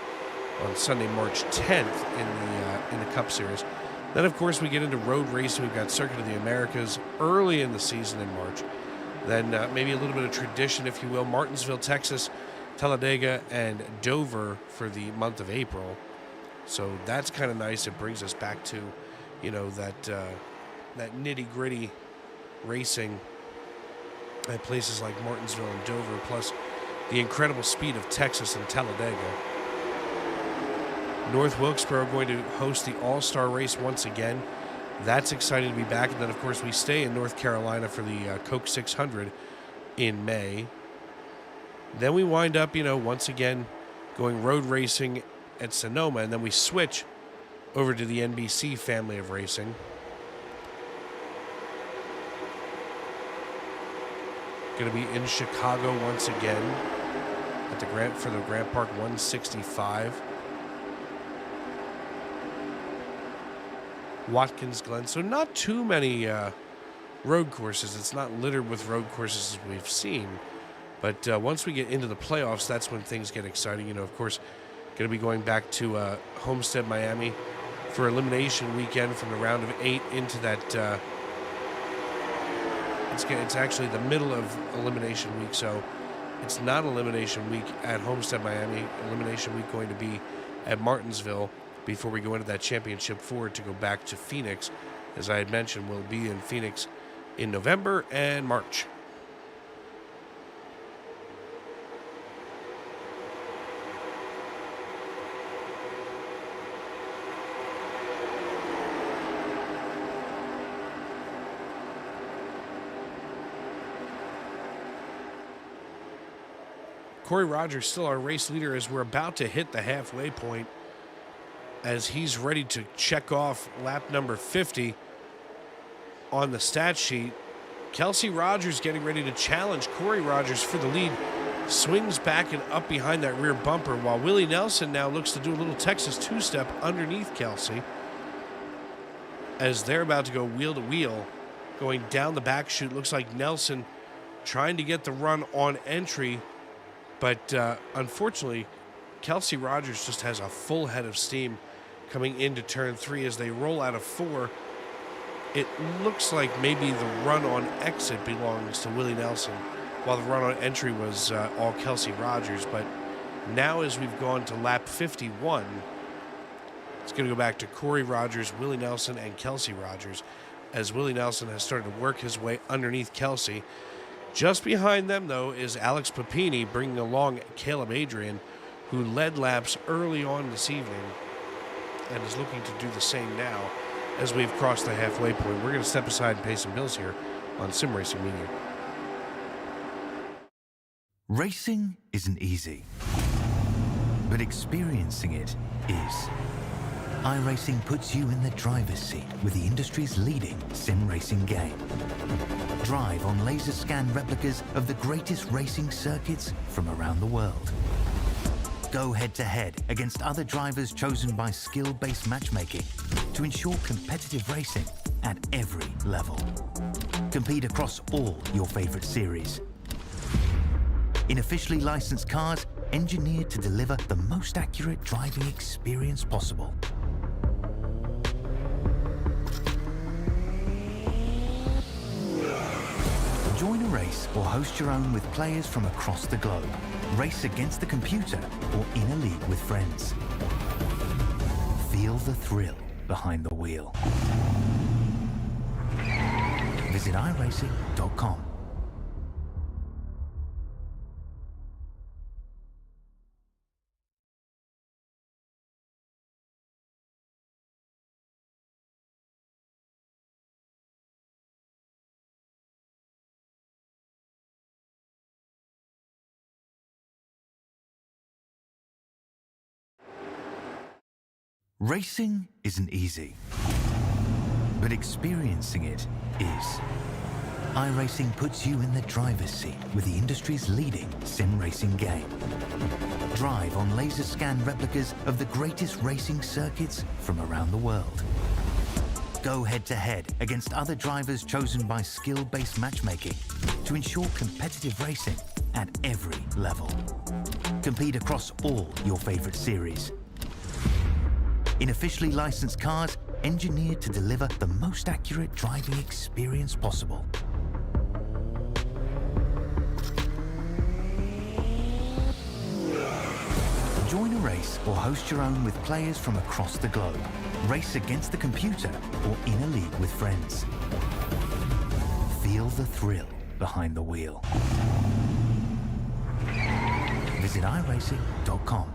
on Sunday, March 10th in the Cup Series. Then, of course, we get into road racing. We've got Circuit of the Americas early in the season in March. Then maybe a little bit of tradition, if you will, Martinsville, Texas, Talladega, and Dover for the month of April. So that's kind of nice. It brings us back to, you know, that nitty-gritty racing at places like Martinsville and Dover, plus the incredible speed of Texas and Talladega. North Wilkesboro going to host the All-Star race once again. That's exciting to be back. And then, of course, we stay in North Carolina for the Coke 600 in May. Then we wind up, you know, once again going road racing at Sonoma. And then we switch over to the NBC family of racing. Going to be in Chicago once again at the Grant Park 165. Watkins Glen. So not too many road courses. It's not littered with road courses as we've seen. But once we get into the playoffs, that's when things get exciting. You know, of course, going to be going back to Homestead, Miami for elimination weekend from the round of 8 into that. It's actually the middle of elimination week, so it's not elimination week at Homestead, Miami. Elimination week going to be at Martinsville before we go into that championship forward to go back to Phoenix. As I had mentioned, we'll be in Phoenix in November and March. Corey Rogers still our race leader as we're about to hit the halfway point, as he's ready to check off lap number 50 on the stat sheet. Kelsey Rogers getting ready to challenge Corey Rogers for the lead. Swings back and up behind that rear bumper, while Willie Nelson now looks to do a little Texas two-step underneath Kelsey as they're about to go wheel to wheel, going down the back chute. Looks like Nelson trying to get the run on entry, but unfortunately, Kelsey Rogers just has a full head of steam coming into turn 3 as they roll out of 4. it looks like maybe the run on exit belongs to Willie Nelson, while the run on entry was all Kelsey Rogers. But now as we've gone to lap 51, it's going to go back to Corey Rogers, Willie Nelson, and Kelsey Rogers, as Willie Nelson has started to work his way underneath Kelsey. Just behind them, though, is Alex Papini, bringing along Caleb Adrian, who led laps early on this evening and is looking to do the same now as we've crossed the halfway point. We're going to step aside and pay some bills here on Sim Racing Media. Racing isn't easy, but experiencing it is. iRacing puts you in the driver's seat with the industry's leading sim racing game. Drive on laser scan replicas of the greatest racing circuits from around the world. Go head-to-head against other drivers chosen by skill-based matchmaking to ensure competitive racing at every level. Compete across all your favorite series. In officially licensed cars, engineered to deliver the most accurate driving experience possible. Join a race or host your own with players from across the globe. Race against the computer or in a league with friends. Feel the thrill behind the wheel. Visit iRacing.com. Racing isn't easy, but experiencing it is. iRacing puts you in the driver's seat with the industry's leading sim racing game. Drive on laser scan replicas of the greatest racing circuits from around the world. Go head-to-head against other drivers chosen by skill-based matchmaking to ensure competitive racing at every level. Compete across all your favorite series. In officially licensed cars, engineered to deliver the most accurate driving experience possible. Join a race or host your own with players from across the globe. Race against the computer or in a league with friends. Feel the thrill behind the wheel. Visit iRacing.com.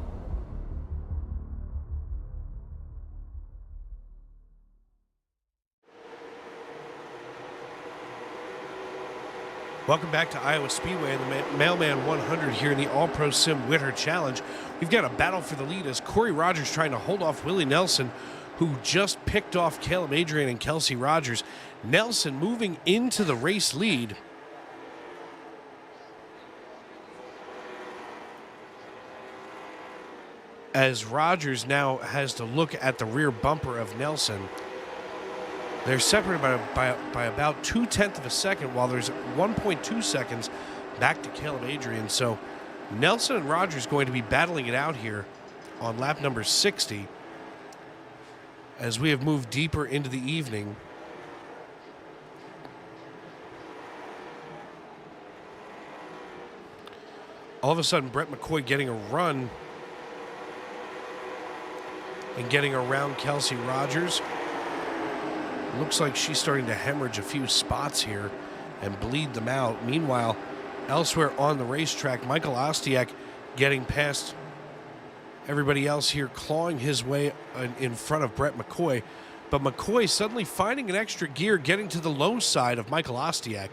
Welcome back to Iowa Speedway and the Mailman 100 here in the AllProSim Winter Challenge. We've got a battle for the lead as Corey Rogers trying to hold off Willie Nelson, who just picked off Caleb Adrian and Kelsey Rogers. Nelson moving into the race lead. As Rogers now has to look at the rear bumper of Nelson. They're separated by about 0.2 of a second, while there's 1.2 seconds back to Caleb Adrian. So Nelson and Rogers going to be battling it out here on lap number 60 as we have moved deeper into the evening. All of a sudden, Brett McCoy getting a run and getting around Kelsey Rogers. Looks like she's starting to hemorrhage a few spots here and bleed them out. Meanwhile, elsewhere on the racetrack, Michael Ostiak getting past everybody else here, clawing his way in front of Brett McCoy. But McCoy suddenly finding an extra gear, getting to the low side of Michael Ostiak.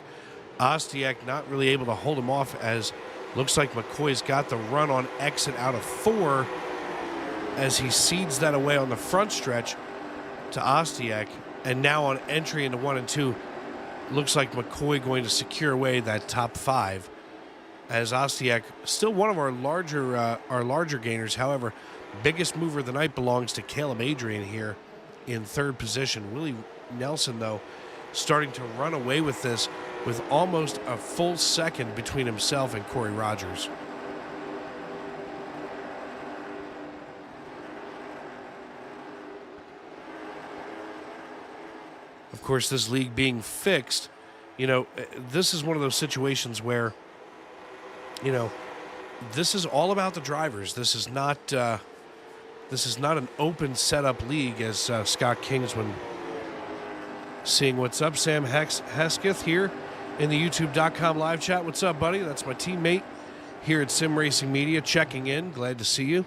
Ostiak not really able to hold him off, as looks like McCoy's got the run on exit out of 4 as he cedes that away on the front stretch to Ostiak. And now on entry into 1 and 2, looks like McCoy going to secure away that top 5. As Ostiak, still one of our larger gainers. However, biggest mover of the night belongs to Caleb Adrian here in 3rd position. Willie Nelson, though, starting to run away with this with almost a full second between himself and Corey Rogers. Of course, this league being fixed, this is one of those situations where, this is all about the drivers. This is not an open setup league, as Scott Kingsman seeing what's up. Sam Hesketh here in the YouTube.com live chat. What's up, buddy? That's my teammate here at Sim Racing Media checking in. Glad to see you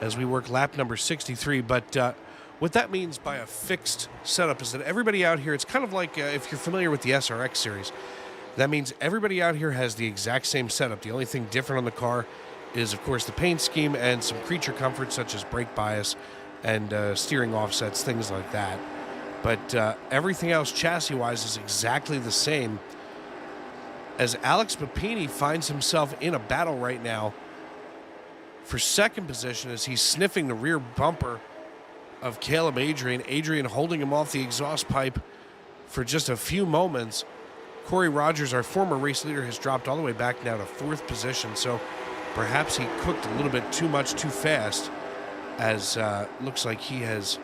as we work lap number 63. But what that means by a fixed setup is that everybody out here, it's kind of like if you're familiar with the SRX series, that means everybody out here has the exact same setup. The only thing different on the car is, of course, the paint scheme and some creature comforts such as brake bias and steering offsets, things like that. But everything else chassis-wise is exactly the same, as Alex Papini finds himself in a battle right now for second position as he's sniffing the rear bumper of Caleb Adrian. Adrian holding him off the exhaust pipe for just a few moments. Corey Rogers, our former race leader, has dropped all the way back now to fourth position, so perhaps he cooked a little bit too much too fast, as looks like he has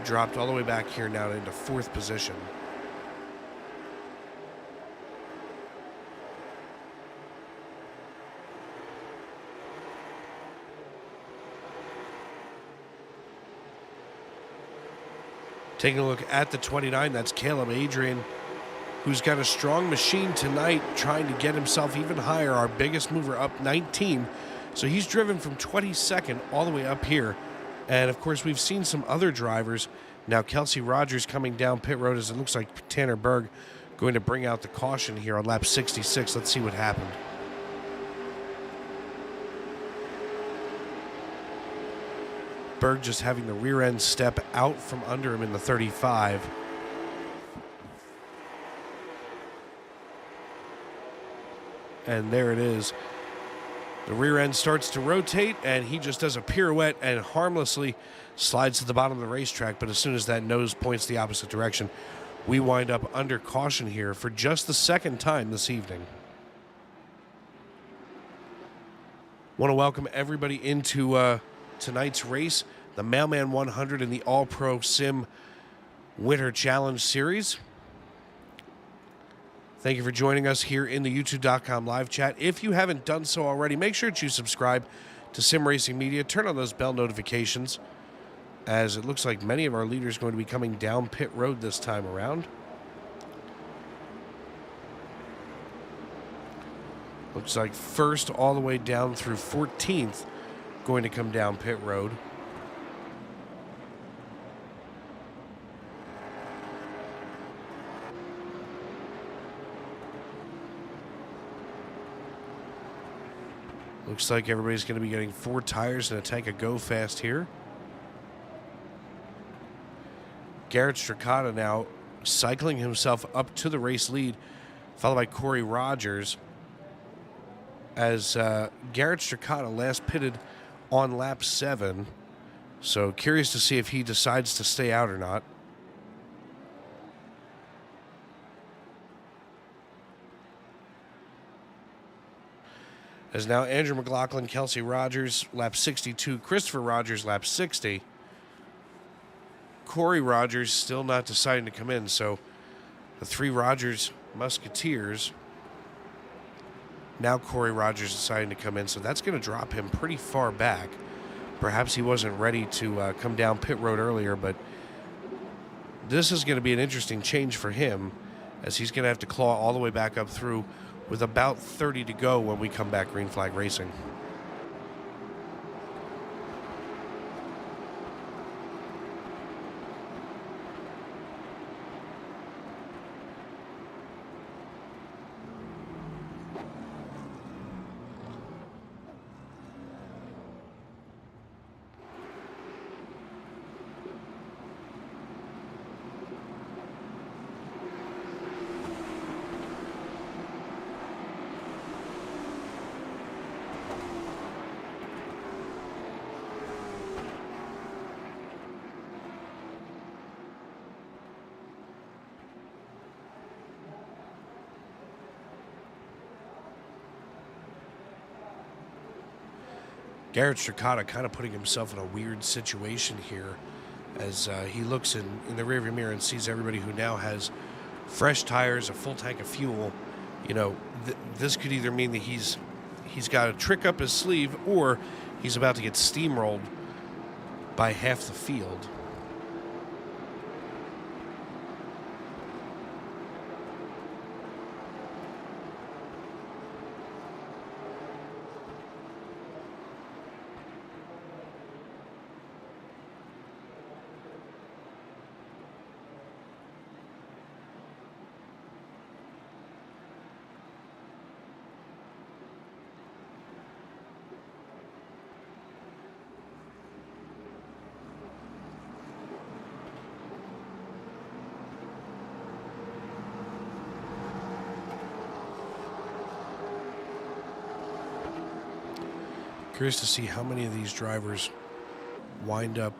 dropped all the way back here now into fourth position. Taking a look at the 29, that's Caleb Adrian, who's got a strong machine tonight, trying to get himself even higher. Our biggest mover up 19. So he's driven from 22nd all the way up here. And of course, we've seen some other drivers. Now, Kelsey Rogers coming down pit road, as it looks like Tanner Berg going to bring out the caution here on lap 66. Let's see what happened. Berg just having the rear end step out from under him in the 35. And there it is. The rear end starts to rotate, and he just does a pirouette and harmlessly slides to the bottom of the racetrack. But as soon as that nose points the opposite direction, we wind up under caution here for just the second time this evening. Want to welcome everybody into tonight's race, the Mailman 100 in the AllProSim Winter Challenge Series. Thank you for joining us here in the YouTube.com live chat. If you haven't done so already, make sure that you subscribe to Sim Racing Media. Turn on those bell notifications, as it looks like many of our leaders are going to be coming down pit road this time around. Looks like first all the way down through 14th going to come down pit road. Looks like everybody's going to be getting 4 tires and a tank of Go Fast here. Garrett Stracata now cycling himself up to the race lead, followed by Corey Rogers, as Garrett Stracata last pitted on lap 7. So curious to see if he decides to stay out or not. As now Andrew McLaughlin, Kelsey Rogers, lap 62, Christopher Rogers, lap 60. Corey Rogers still not deciding to come in, so the 3 Rogers Musketeers. Now Corey Rogers deciding to come in, so that's going to drop him pretty far back. Perhaps he wasn't ready to come down pit road earlier, but this is going to be an interesting change for him, as he's going to have to claw all the way back up through with about 30 to go when we come back green flag racing. Garrett Stracata kind of putting himself in a weird situation here, as he looks in the rearview mirror and sees everybody who now has fresh tires, a full tank of fuel. You know, this could either mean that he's got a trick up his sleeve, or he's about to get steamrolled by half the field. Curious to see how many of these drivers wind up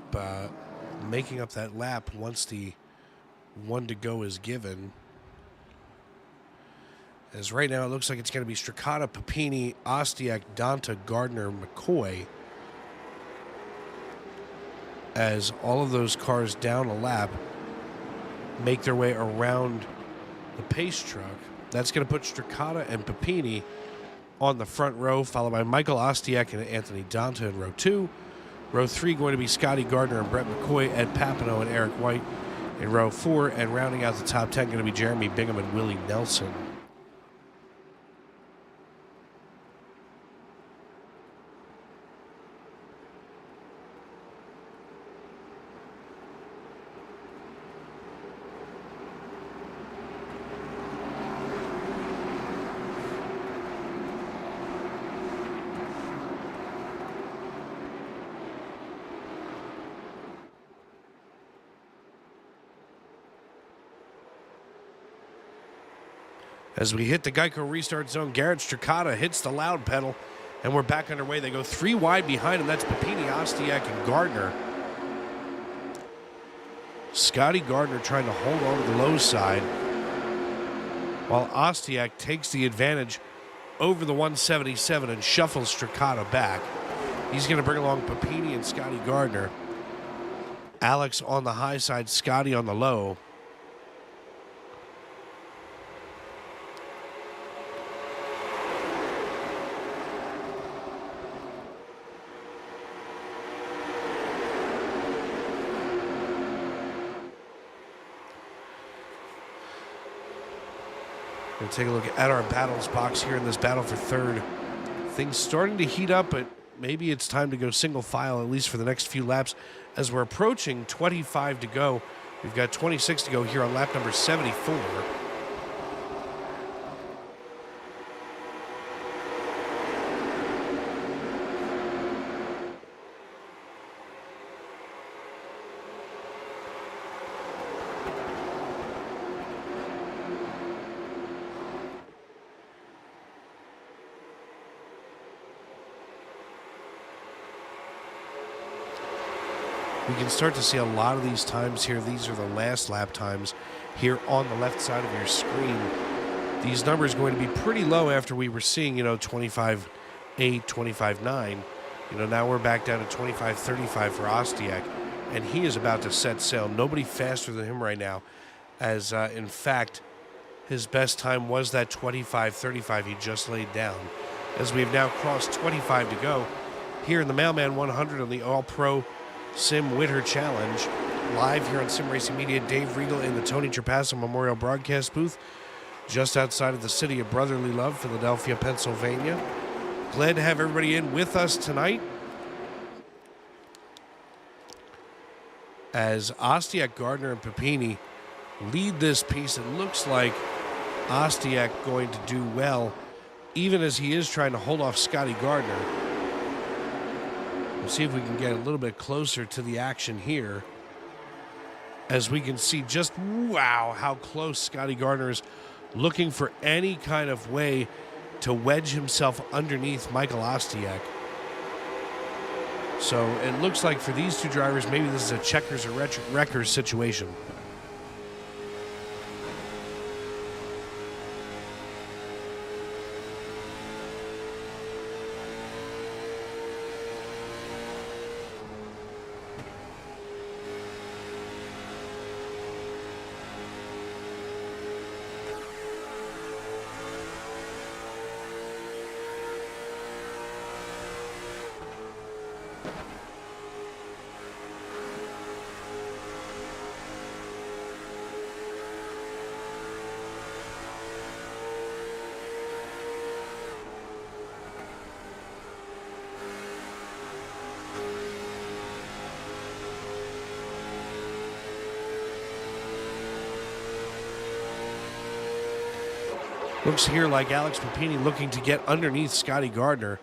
making up that lap once the one to go is given. As right now it looks like it's going to be Stricata, Papini, Ostiak, Donta, Gardner, McCoy. As all of those cars down a lap make their way around the pace truck. That's going to put Stricata and Papini on the front row, followed by Michael Ostiak and Anthony Donta in row 2. Row 3 going to be Scotty Gardner and Brett McCoy, Ed Papineau and Eric White in row 4. And rounding out the top 10 going to be Jeremy Bingham and Willie Nelson. As we hit the Geico restart zone, Garrett Stricata hits the loud pedal, and we're back underway. They go 3 wide behind him. That's Papini, Ostiak, and Gardner. Scotty Gardner trying to hold on to the low side, while Ostiak takes the advantage over the 177 and shuffles Stricata back. He's going to bring along Papini and Scotty Gardner. Alex on the high side, Scotty on the low. We'll take a look at our battles box here in this battle for third. Things starting to heat up, but maybe it's time to go single file, at least for the next few laps. As we're approaching 25 to go, we've got 26 to go here on lap number 74. We can start to see a lot of these times here. These are the last lap times here on the left side of your screen. These numbers are going to be pretty low after we were seeing, 25.8, 25.9. Now we're back down to 25.35 for Ostiak, and he is about to set sail. Nobody faster than him right now, as in fact, his best time was that 25.35 he just laid down. As we've now crossed 25 to go here in the Mailman 100 on the AllProSim Winter Challenge. Live here on Sim Racing Media, Dave Riegel in the Tony Trapasso Memorial Broadcast booth just outside of the city of Brotherly Love, Philadelphia, Pennsylvania. Glad to have everybody in with us tonight. As Ostiak, Gardner, and Papini lead this piece, it looks like Ostiak going to do well, even as he is trying to hold off Scotty Gardner. We'll see if we can get a little bit closer to the action here, as we can see just, wow, how close Scotty Gardner is, looking for any kind of way to wedge himself underneath Michael Ostiak. So it looks like for these two drivers, maybe this is a checkers or wreckers situation. Looks here like Alex Papini looking to get underneath Scotty Gardner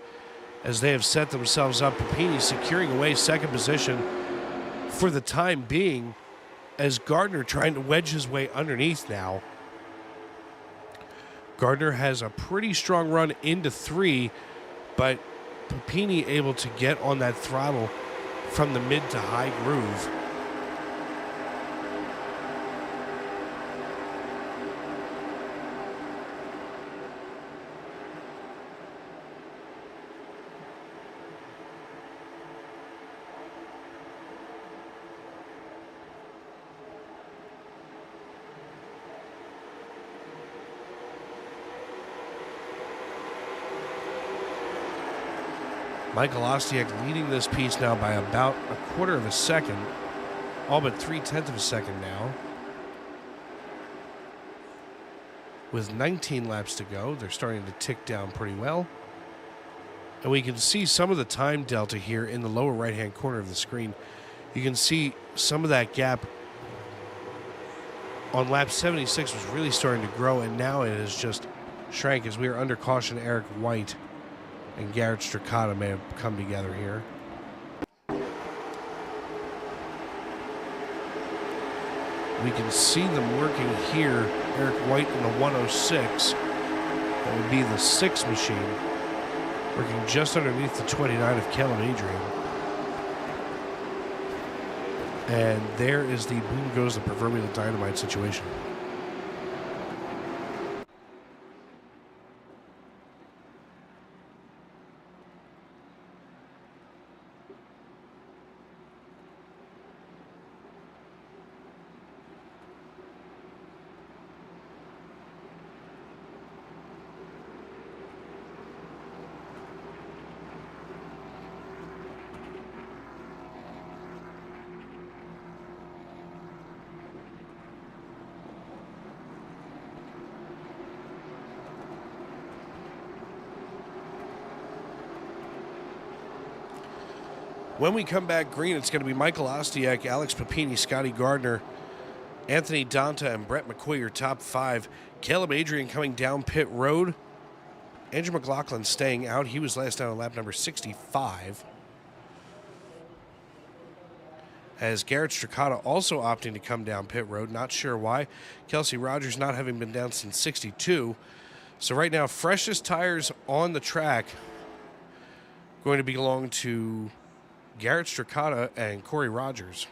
as they have set themselves up. Papini securing away second position for the time being as Gardner trying to wedge his way underneath now. Gardner has a pretty strong run into 3, but Papini able to get on that throttle from the mid to high groove. Michael Ostiak leading this piece now by about a quarter of a second, all but 0.3 of a second now. With 19 laps to go, they're starting to tick down pretty well. And we can see some of the time delta here in the lower right-hand corner of the screen. You can see some of that gap on lap 76 was really starting to grow, and now it has just shrank as we are under caution. Eric White and Garrett Stracata may have come together here. We can see them working here. Eric White in the 106. That would be the 6 machine. Working just underneath the 29 of Caleb Adrian. And there is the boom goes the proverbial dynamite situation. When we come back green, it's going to be Michael Ostiak, Alex Papini, Scotty Gardner, Anthony Donta, and Brett McCoy, your top 5. Caleb Adrian coming down pit road. Andrew McLaughlin staying out. He was last down on lap number 65. As Garrett Stracata also opting to come down pit road. Not sure why. Kelsey Rogers not having been down since 62. So right now, freshest tires on the track going to belong to Garrett Stracata and Corey Rogers.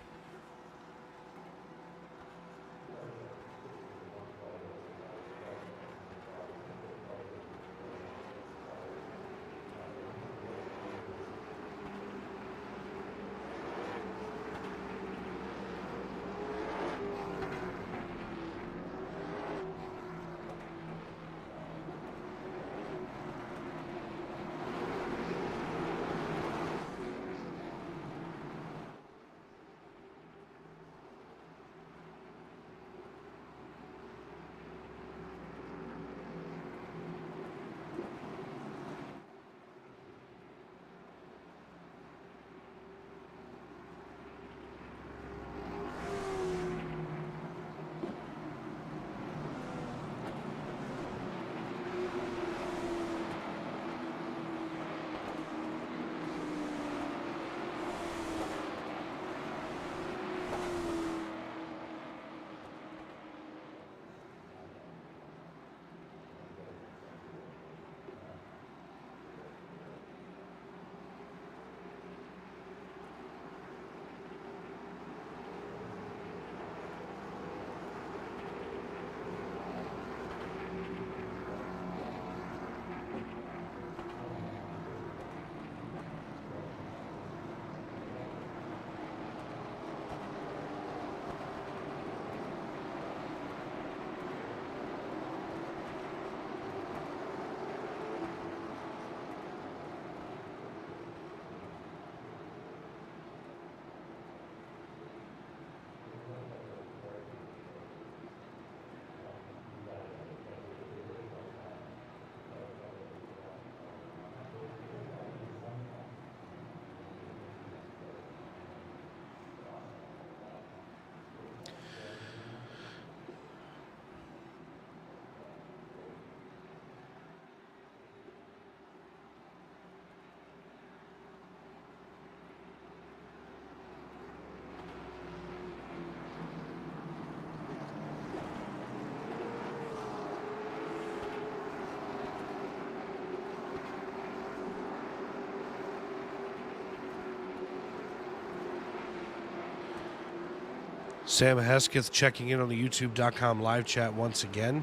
Sam Hesketh checking in on the YouTube.com live chat once again.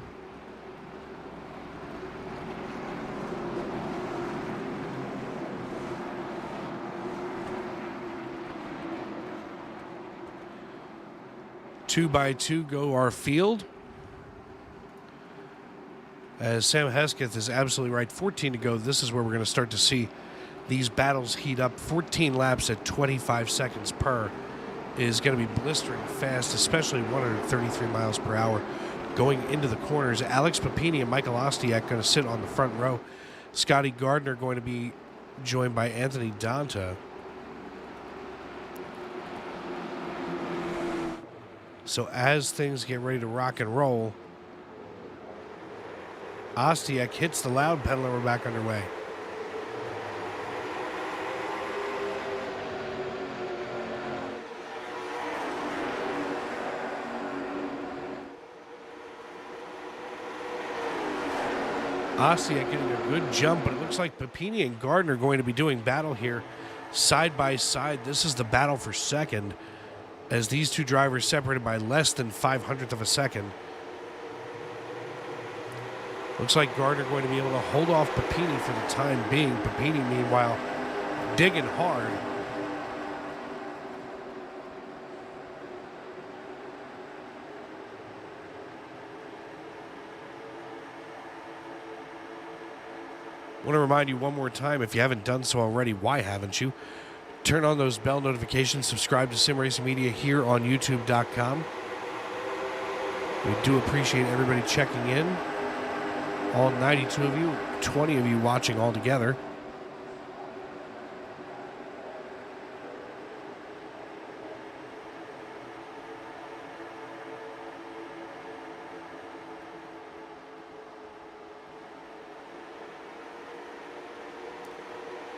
Two by two go our field. As Sam Hesketh is absolutely right, 14 to go. This is where we're going to start to see these battles heat up. 14 laps at 25 seconds per is going to be blistering fast, especially 133 miles per hour going into the corners. Alex Papini and Michael Ostiak going to sit on the front row. Scotty Gardner going to be joined by Anthony Donta. So as things get ready to rock and roll, Ostiak hits the loud pedal and we're back underway. Ostiak getting a good jump, but it looks like Papini and Gardner are going to be doing battle here side by side. This is the battle for second, as these two drivers separated by less than 500th of a second. Looks like Gardner going to be able to hold off Papini for the time being. Papini, meanwhile, digging hard. I want to remind you one more time, if you haven't done so already, why haven't you? Turn on those bell notifications, subscribe to Sim Racing Media here on YouTube.com. We do appreciate everybody checking in. All 92 of you, 20 of you watching all together.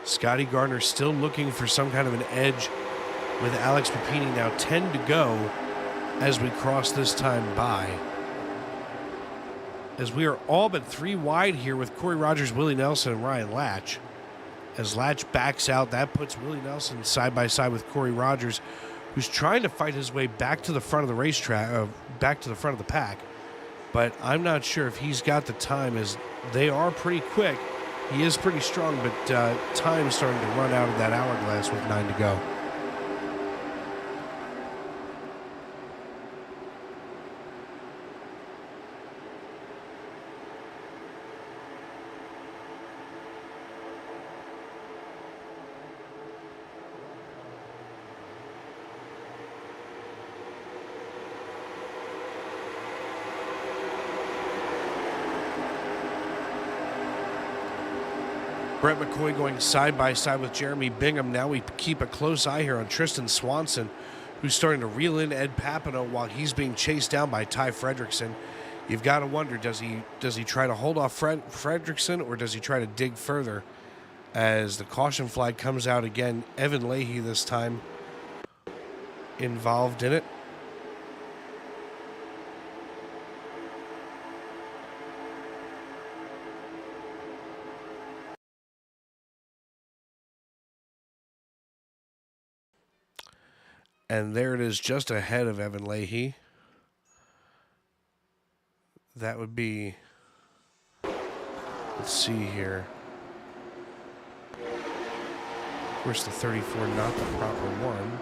Scotty Gardner still looking for some kind of an edge with Alex Papini. Now 10 to go as we cross this time by. As we are all but 3 wide here with Corey Rogers, Willie Nelson, and Ryan Latch. As Latch backs out, that puts Willie Nelson side by side with Corey Rogers, who's trying to fight his way back to the front of the racetrack, back to the front of the pack. But I'm not sure if he's got the time, as they are pretty quick. He is pretty strong, but time's starting to run out of that hourglass with 9 to go. Brett McCoy going side by side with Jeremy Bingham. Now we keep a close eye here on Tristan Swanson, who's starting to reel in Ed Papino while he's being chased down by Ty Fredrickson. You've got to wonder, does he try to hold off Fredrickson, or does he try to dig further? As the caution flag comes out again, Evan Leahy this time involved in it. And there it is, just ahead of Evan Leahy. That would be, let's see here. Of course, the 34, not the proper one.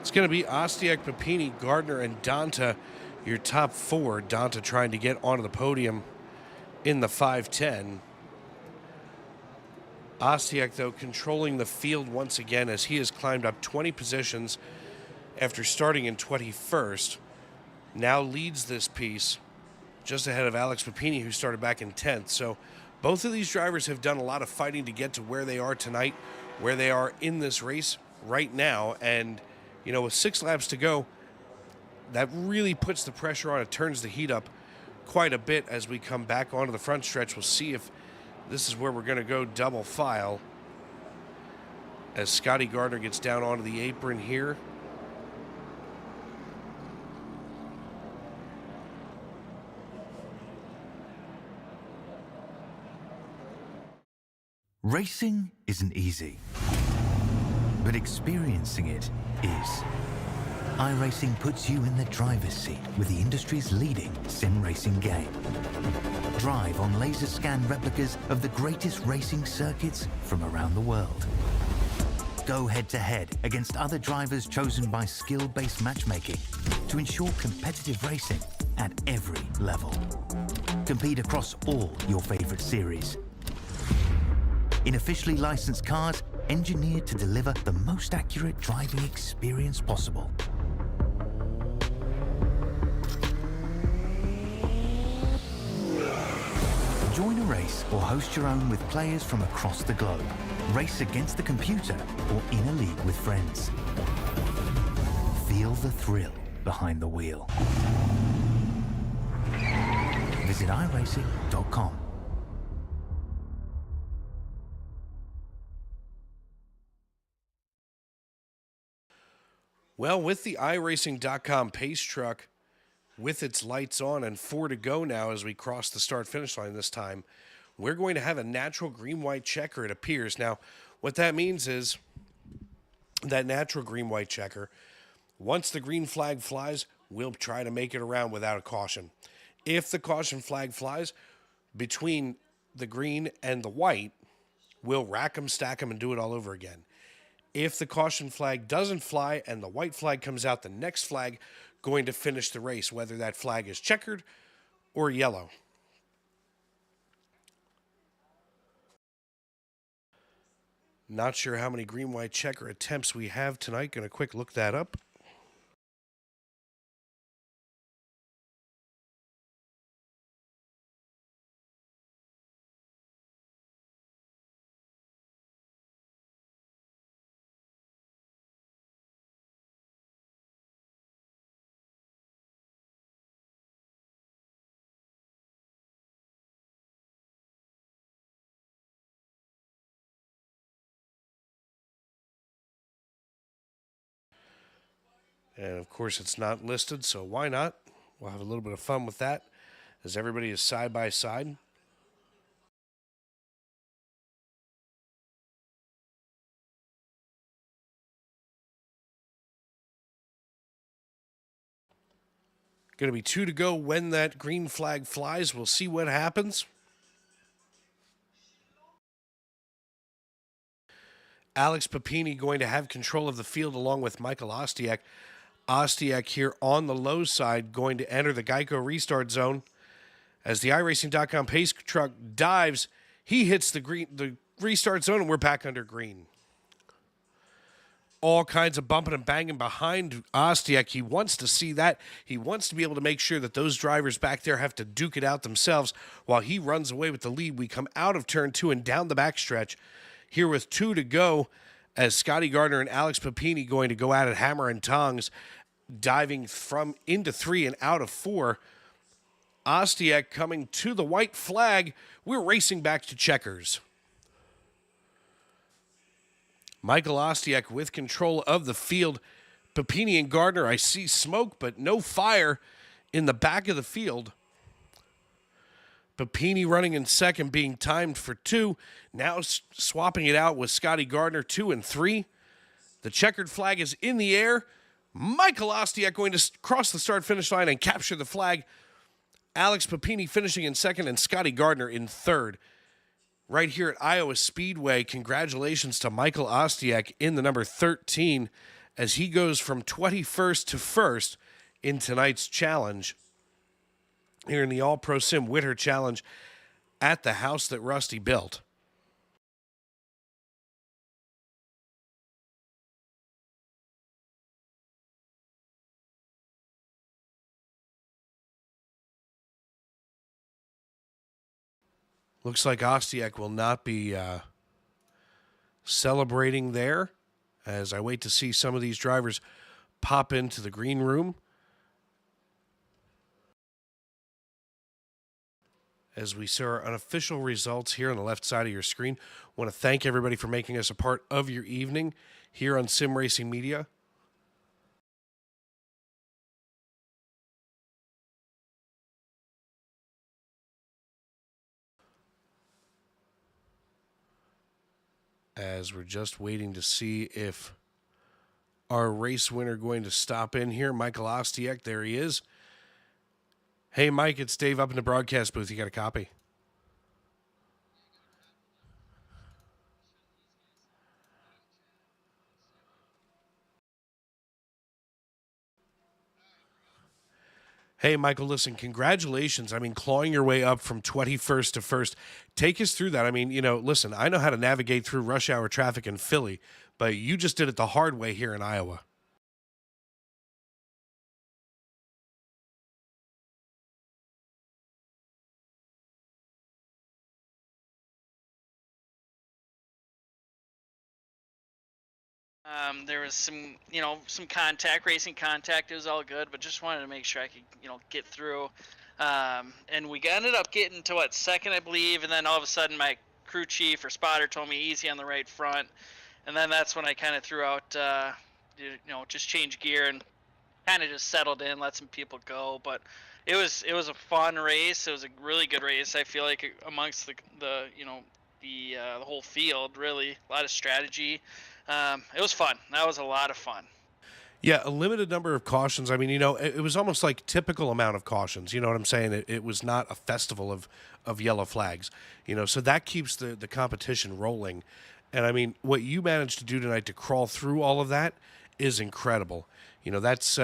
It's going to be Ostiak, Papini, Gardner, and Donta, your top 4. Donta trying to get onto the podium in the 5:10. Ostiak, though, controlling the field once again as he has climbed up 20 positions after starting in 21st. Now leads this piece just ahead of Alex Papini, who started back in 10th. So both of these drivers have done a lot of fighting to get to where they are tonight, where they are in this race right now. And, you know, with 6 laps to go, that really puts the pressure on. It turns the heat up quite a bit as we come back onto the front stretch. We'll see if this is where we're going to go double file as Scotty Gardner gets down onto the apron here. Racing isn't easy, but experiencing it is. iRacing puts you in the driver's seat with the industry's leading sim racing game. Drive on laser scan replicas of the greatest racing circuits from around the world. Go head-to-head against other drivers chosen by skill-based matchmaking to ensure competitive racing at every level. Compete across all your favorite series in officially licensed cars engineered to deliver the most accurate driving experience possible. Join a race or host your own with players from across the globe. Race against the computer or in a league with friends. Feel the thrill behind the wheel. Visit iRacing.com. Well, with the iRacing.com pace truck with its lights on and 4 to go now as we cross the start-finish line this time, we're going to have a natural green-white checker, it appears. Now, what that means is that natural green-white checker, once the green flag flies, we'll try to make it around without a caution. If the caution flag flies between the green and the white, we'll rack them, stack them, and do it all over again. If the caution flag doesn't fly and the white flag comes out, the next flag going to finish the race, whether that flag is checkered or yellow. Not sure how many green-white checker attempts we have tonight. Going to quick look that up. And of course, it's not listed, so why not? We'll have a little bit of fun with that as everybody is side by side. Going to be 2 to go when that green flag flies. We'll see what happens. Alex Papini going to have control of the field along with Michael Ostiak. Ostiak here on the low side going to enter the Geico restart zone. As the iRacing.com pace truck dives, he hits the restart zone, and we're back under green. All kinds of bumping and banging behind Ostiak. He wants to see that. He wants to be able to make sure that those drivers back there have to duke it out themselves while he runs away with the lead. We come out of turn 2 and down the backstretch here with 2 to go as Scotty Gardner and Alex Papini going to go at it hammer and tongs, diving from into 3 and out of 4. Ostiak coming to the white flag. We're racing back to checkers. Michael Ostiak with control of the field. Papini and Gardner, I see smoke, but no fire in the back of the field. Papini running in second, being timed for 2. Now swapping it out with Scotty Gardner, 2 and 3. The checkered flag is in the air. Michael Ostiak going to cross the start-finish line and capture the flag. Alex Papini finishing in second and Scotty Gardner in third. Right here at Iowa Speedway, congratulations to Michael Ostiak in the number 13 as he goes from 21st to 1st in tonight's challenge here in the AllProSim Winter Challenge at the house that Rusty built. Looks like Ostiak will not be celebrating there, as I wait to see some of these drivers pop into the green room. As we see our unofficial results here on the left side of your screen, want to thank everybody for making us a part of your evening here on Sim Racing Media. As we're just waiting to see if our race winner going to stop in here, Michael Ostiak. There he is. Hey, Mike, it's Dave up in the broadcast booth. You got a copy? Hey, Michael, listen, congratulations. I mean, clawing your way up from 21st to first. Take us through that. I mean, listen, I know how to navigate through rush hour traffic in Philly, but you just did it the hard way here in Iowa. There was some contact, racing contact. It was all good, but just wanted to make sure I could, get through. And we ended up getting to second, I believe, and then all of a sudden my crew chief or spotter told me easy on the right front, and then that's when I kind of threw out, just change gear and kind of just settled in, let some people go. But it was a fun race. It was a really good race. I feel like amongst the whole field, really a lot of strategy. It was fun. That was a lot of fun. Yeah, a limited number of cautions. I mean, it was almost like typical amount of cautions. You know what I'm saying? It was not a festival of yellow flags. So that keeps the competition rolling. And I mean, what you managed to do tonight to crawl through all of that is incredible. That's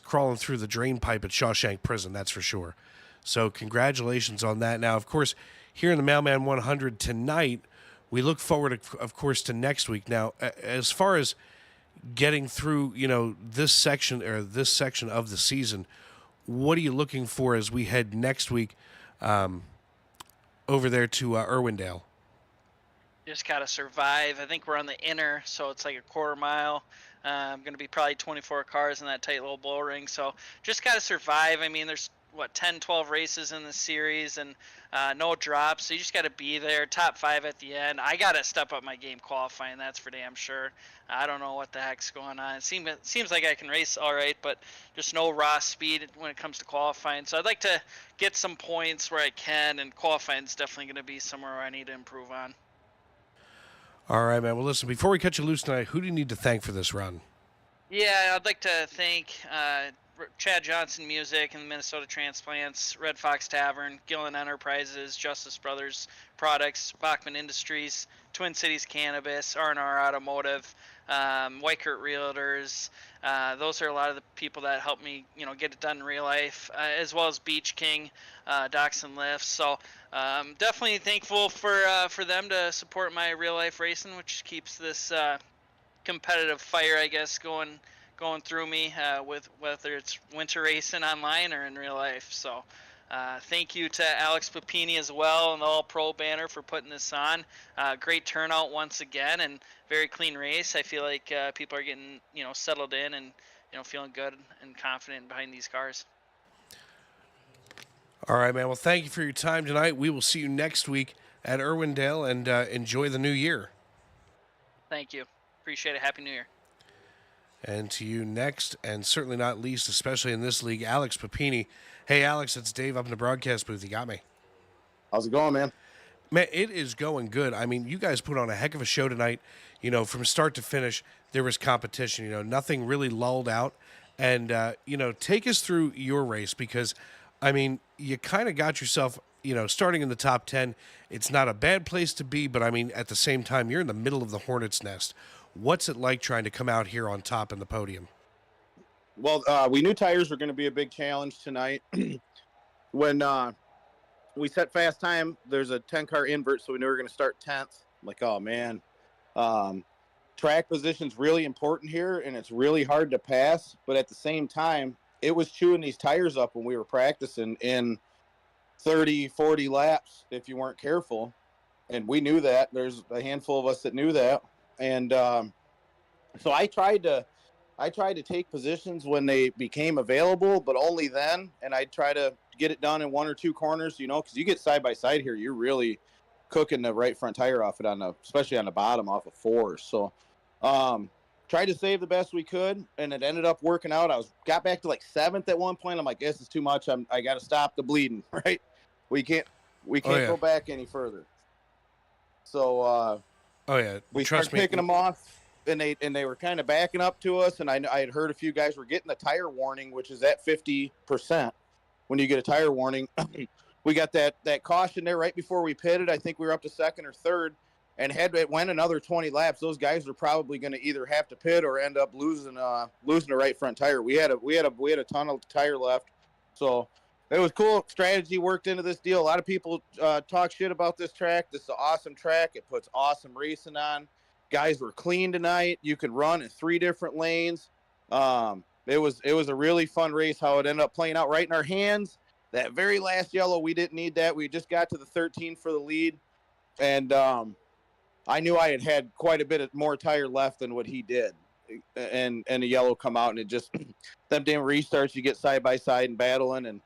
crawling through the drain pipe at Shawshank Prison, that's for sure. So congratulations on that. Now, of course, here in the Mailman 100 tonight, we look forward, of course, to next week. Now, as far as getting through, this section of the season, what are you looking for as we head next week over there to Irwindale? Just gotta survive. I think we're on the inner, so it's like a quarter mile. Going to be probably 24 cars in that tight little bull ring. So just gotta survive. I mean, there's 10, 12 races in the series, and no drops. So you just got to be there, top 5 at the end. I got to step up my game qualifying. That's for damn sure. I don't know what the heck's going on. It seems like I can race all right, but just no raw speed when it comes to qualifying. So I'd like to get some points where I can, and qualifying is definitely going to be somewhere where I need to improve on. All right, man. Well, listen, before we cut you loose tonight, who do you need to thank for this run? Yeah, I'd like to thank Chad Johnson Music and the Minnesota Transplants, Red Fox Tavern, Gillen Enterprises, Justice Brothers Products, Bachman Industries, Twin Cities Cannabis, R&R Automotive, Whitekurt Realtors. Those are a lot of the people that helped me, get it done in real life, as well as Beach King, Docks and Lifts. So definitely thankful for them to support my real life racing, which keeps this competitive fire, I guess, going through me with whether it's winter racing online or in real life. So thank you to Alex Papini as well and the All Pro banner for putting this on. Great turnout once again, and very clean race. I feel like people are getting settled in and feeling good and confident behind these cars. All right, man. Well, thank you for your time tonight. We will see you next week at Irwindale, and enjoy the new year. Thank you. Appreciate it. Happy New Year. And to you next, and certainly not least, especially in this league, Alex Papini. Hey, Alex, it's Dave up in the broadcast booth. You got me. How's it going, man? Man, it is going good. I mean, you guys put on a heck of a show tonight. From start to finish, there was competition. Nothing really lulled out. And, take us through your race because, I mean, you kind of got yourself, starting in the top 10. It's not a bad place to be, but, I mean, at the same time, you're in the middle of the hornet's nest. What's it like trying to come out here on top in the podium? Well, we knew tires were going to be a big challenge tonight. When we set fast time, there's a 10-car invert, so we knew we were going to start 10th. I'm like, oh, man. Track position's really important here, and it's really hard to pass. But at the same time, it was chewing these tires up when we were practicing. And 30, 40 laps if you weren't careful. And we knew that. There's a handful of us that knew that. And so I tried to take positions when they became available, but only then. And I'd try to get it done in 1 or 2 corners, because you get side by side here, you're really cooking the right front tire off it especially on the bottom off of 4. So tried to save the best we could, and it ended up working out. Got back to like 7th at one point. I'm like, this is too much. I got to stop the bleeding, right? We can't go back any further. So we started picking them off, and they were kind of backing up to us. And I had heard a few guys were getting the tire warning, which is at 50% when you get a tire warning. We got that caution there right before we pitted. I think we were up to 2nd or 3rd, and had it went another 20 laps, those guys were probably going to either have to pit or end up losing the right front tire. We had a ton of tire left, so it was cool. Strategy worked into this deal. A lot of people talk shit about this track. This is an awesome track. It puts awesome racing on. Guys were clean tonight. You could run in 3 different lanes. It was a really fun race. How it ended up playing out right in our hands. That very last yellow, we didn't need that. We just got to the 13 for the lead, and I knew I had quite a bit of more tire left than what he did, and the yellow come out, and it just them damn restarts. You get side by side and battling, and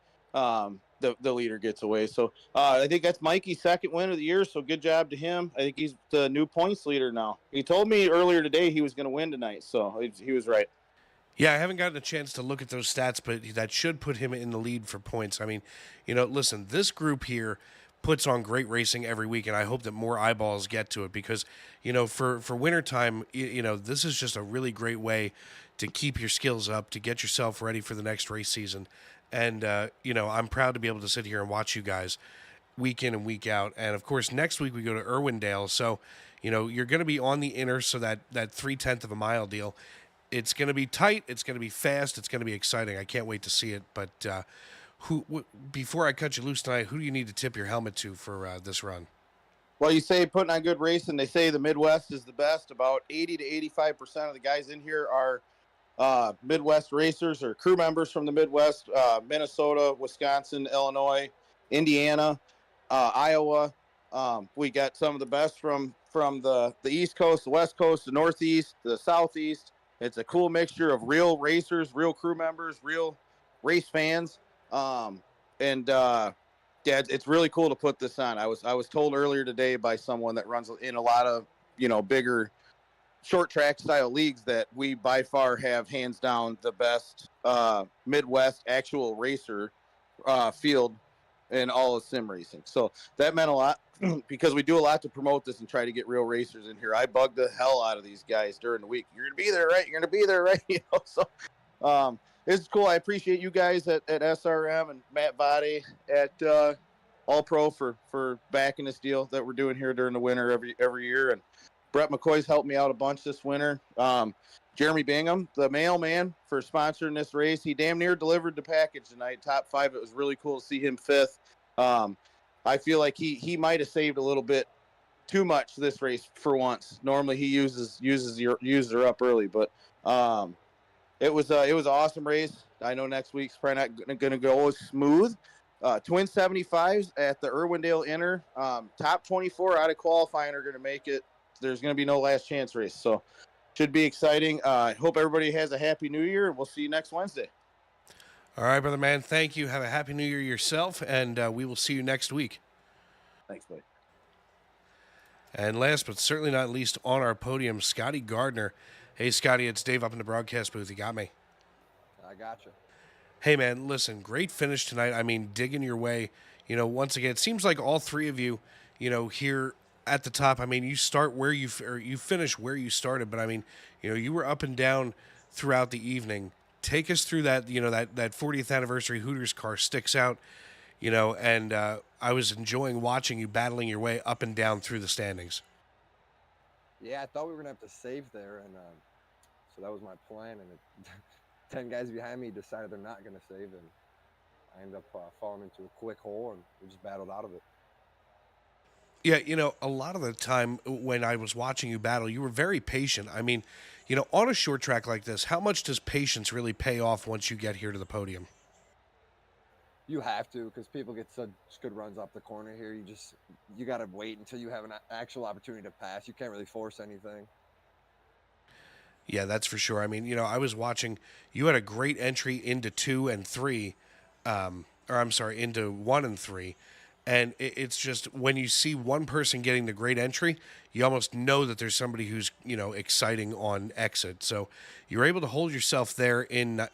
the leader gets away. So I think that's Mikey's 2nd win of the year. So good job to him. I think he's the new points leader now. He told me earlier today he was going to win tonight, so he was right. Yeah, I haven't gotten a chance to look at those stats, but that should put him in the lead for points. I mean, listen, this group here puts on great racing every week, and I hope that more eyeballs get to it because, for wintertime, this is just a really great way to keep your skills up, to get yourself ready for the next race season. And, I'm proud to be able to sit here and watch you guys week in and week out. And, of course, next week we go to Irwindale. So, you're going to be on the inner, so that 3/10 of a mile deal. It's going to be tight. It's going to be fast. It's going to be exciting. I can't wait to see it. But before I cut you loose tonight, who do you need to tip your helmet to for this run? Well, you say putting on good racing. They say the Midwest is the best. About 80 to 85% of the guys in here are Midwest racers or crew members from the Midwest, Minnesota, Wisconsin, Illinois, Indiana, Iowa. We got some of the best from the East Coast, the West Coast, the Northeast, the Southeast. It's a cool mixture of real racers, real crew members, real race fans. It's really cool to put this on. I was told earlier today by someone that runs in a lot of, bigger short track style leagues that we by far have hands down the best Midwest actual racer field in all of sim racing. So that meant a lot because we do a lot to promote this and try to get real racers in here. I bugged the hell out of these guys during the week. You're going to be there, right? You're going to be there, right? So it's cool. I appreciate you guys at SRM and Matt Vade at All Pro for backing this deal that we're doing here during the winter every year. And Brett McCoy's helped me out a bunch this winter. Jeremy Bingham, the mailman, for sponsoring this race. He damn near delivered the package tonight, top 5. It was really cool to see him 5th. I feel like he might have saved a little bit too much this race for once. Normally he uses her up early, but it was an awesome race. I know next week's probably not going to go as smooth. Twin 75s at the Irwindale Inner. Top 24 out of qualifying are going to make it. There's going to be no last chance race, so should be exciting. I hope everybody has a happy new year, and we'll see you next Wednesday. All right, brother man. Thank you. Have a happy new year yourself, and we will see you next week. Thanks, buddy. And last but certainly not least on our podium, Scotty Gardner. Hey, Scotty, it's Dave up in the broadcast booth. You got me? I got you. Hey, man, listen, great finish tonight. I mean, digging your way. Once again, it seems like all three of you, here at the top, I mean, you start where you finish where you started, but I mean, you were up and down throughout the evening. Take us through that, that 40th anniversary Hooters car sticks out, and I was enjoying watching you battling your way up and down through the standings. Yeah, I thought we were going to have to save there, and so that was my plan, and 10 guys behind me decided they're not going to save, and I ended up falling into a quick hole, and we just battled out of it. Yeah, a lot of the time when I was watching you battle, you were very patient. I mean, on a short track like this, how much does patience really pay off once you get here to the podium? You have to, because people get such good runs off the corner here. You got to wait until you have an actual opportunity to pass. You can't really force anything. Yeah, that's for sure. I mean, I was watching. You had a great entry into 2 and 3, or I'm sorry, into 1 and 3, and it's just when you see one person getting the great entry, you almost know that there's somebody who's exciting on exit. So you're able to hold yourself there in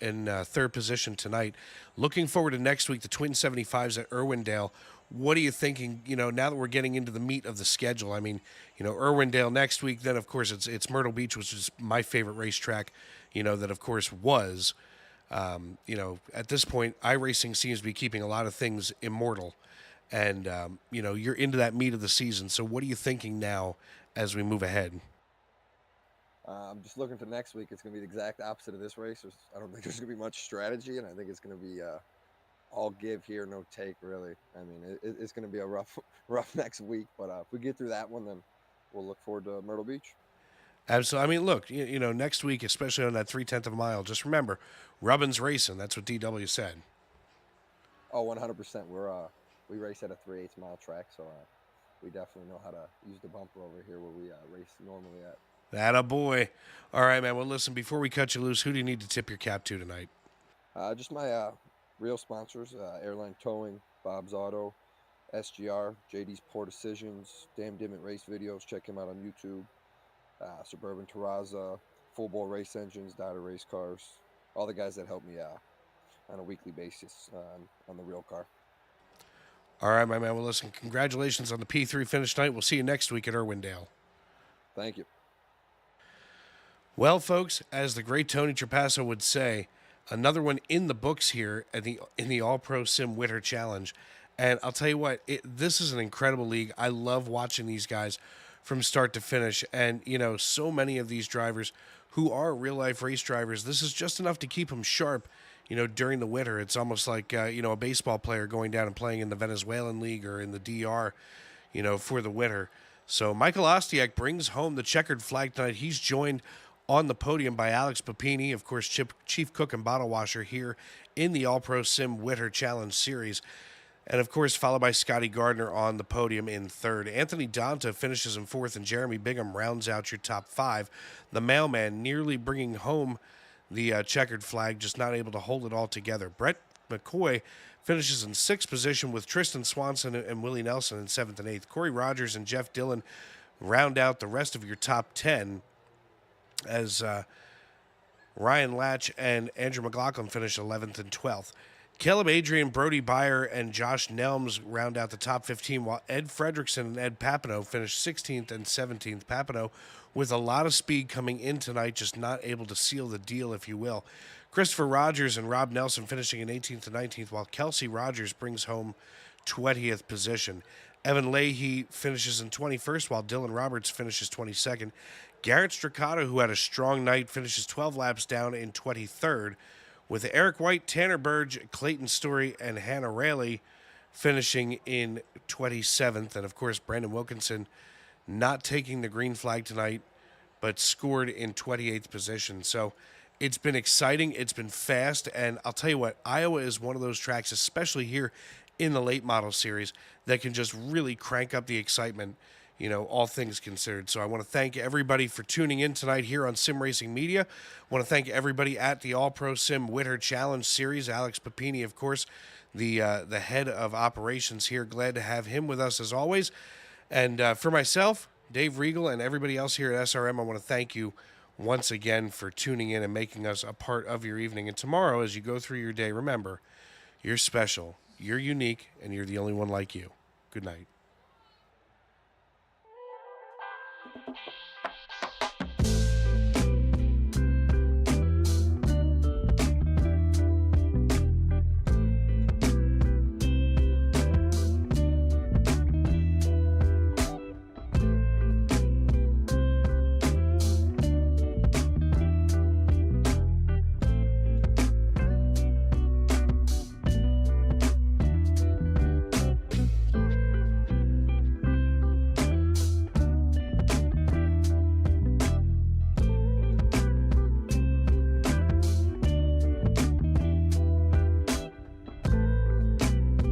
third position tonight. Looking forward to next week, the Twin 75s at Irwindale. What are you thinking, now that we're getting into the meat of the schedule? I mean, Irwindale next week, then, of course, it's Myrtle Beach, which is my favorite racetrack, that, of course, was. At this point, iRacing seems to be keeping a lot of things immortal. And, you're into that meat of the season. So what are you thinking now as we move ahead? I'm just looking to next week. It's going to be the exact opposite of this race. I don't think there's going to be much strategy, and I think it's going to be all give here, no take, really. I mean, it's going to be a rough next week, but if we get through that one, then we'll look forward to Myrtle Beach. Absolutely. I mean, look, next week, especially on that 3/10 of a mile, just remember, Rubbin's racing. That's what DW said. Oh, 100%. We race at a 3/8 mile track, so we definitely know how to use the bumper over here where we race normally at. That a boy. All right, man. Well, listen, before we cut you loose, who do you need to tip your cap to tonight? Just my real sponsors, Airline Towing, Bob's Auto, SGR, JD's Poor Decisions, Damn Dimmet Race Videos. Check him out on YouTube. Suburban Terraza, Full Bore Race Engines, Dada Race Cars. All the guys that help me on a weekly basis on the real car. All right, my man. Well, listen, congratulations on the P3 finish tonight. We'll see you next week at Irwindale. Thank you. Well, folks, as the great Tony Trapasso would say, another one in the books here in the AllProSim Winter Challenge. And I'll tell you what, this is an incredible league. I love watching these guys from start to finish. And, so many of these drivers who are real-life race drivers, this is just enough to keep them sharp, during the winter. It's almost like, a baseball player going down and playing in the Venezuelan League or in the DR, for the winter. So Michael Ostiak brings home the checkered flag tonight. He's joined on the podium by Alex Papini, of course, chief cook and bottle washer here in the AllProSim Winter Challenge Series. And, of course, followed by Scotty Gardner on the podium in third. Anthony Donta finishes in fourth, and Jeremy Bingham rounds out your top five. The Mailman nearly bringing home the checkered flag, just not able to hold it all together. Brett McCoy finishes in sixth position with Tristan Swanson and Willie Nelson in seventh and eighth. Corey Rogers and Jeff Dillon round out the rest of your top 10 as Ryan Latch and Andrew McLaughlin finish 11th and 12th. Caleb Adrian, Brody Byer, and Josh Nelms round out the top 15, while Ed Fredrickson and Ed Papineau finish 16th and 17th. Papineau with a lot of speed coming in tonight, just not able to seal the deal, if you will. Christopher Rogers and Rob Nelson finishing in 18th and 19th, while Kelsey Rogers brings home 20th position. Evan Leahy finishes in 21st, while Dylan Roberts finishes 22nd. Garrett Straccato, who had a strong night, finishes 12 laps down in 23rd, with Eric White, Tanner Burge, Clayton Story, and Hannah Rayleigh finishing in 27th. And, of course, Brandon Wilkinson not taking the green flag tonight, but scored in 28th position. So it's been exciting. It's been fast. And I'll tell you what, Iowa is one of those tracks, especially here in the late model series, that can just really crank up the excitement, all things considered. So I want to thank everybody for tuning in tonight here on Sim Racing Media. I want to thank everybody at the AllProSim Winter Challenge Series. Alex Papini, of course, the head of operations here. Glad to have him with us as always. And for myself, Dave Regal, and everybody else here at SRM, I want to thank you once again for tuning in and making us a part of your evening. And tomorrow, as you go through your day, remember, you're special, you're unique, and you're the only one like you. Good night.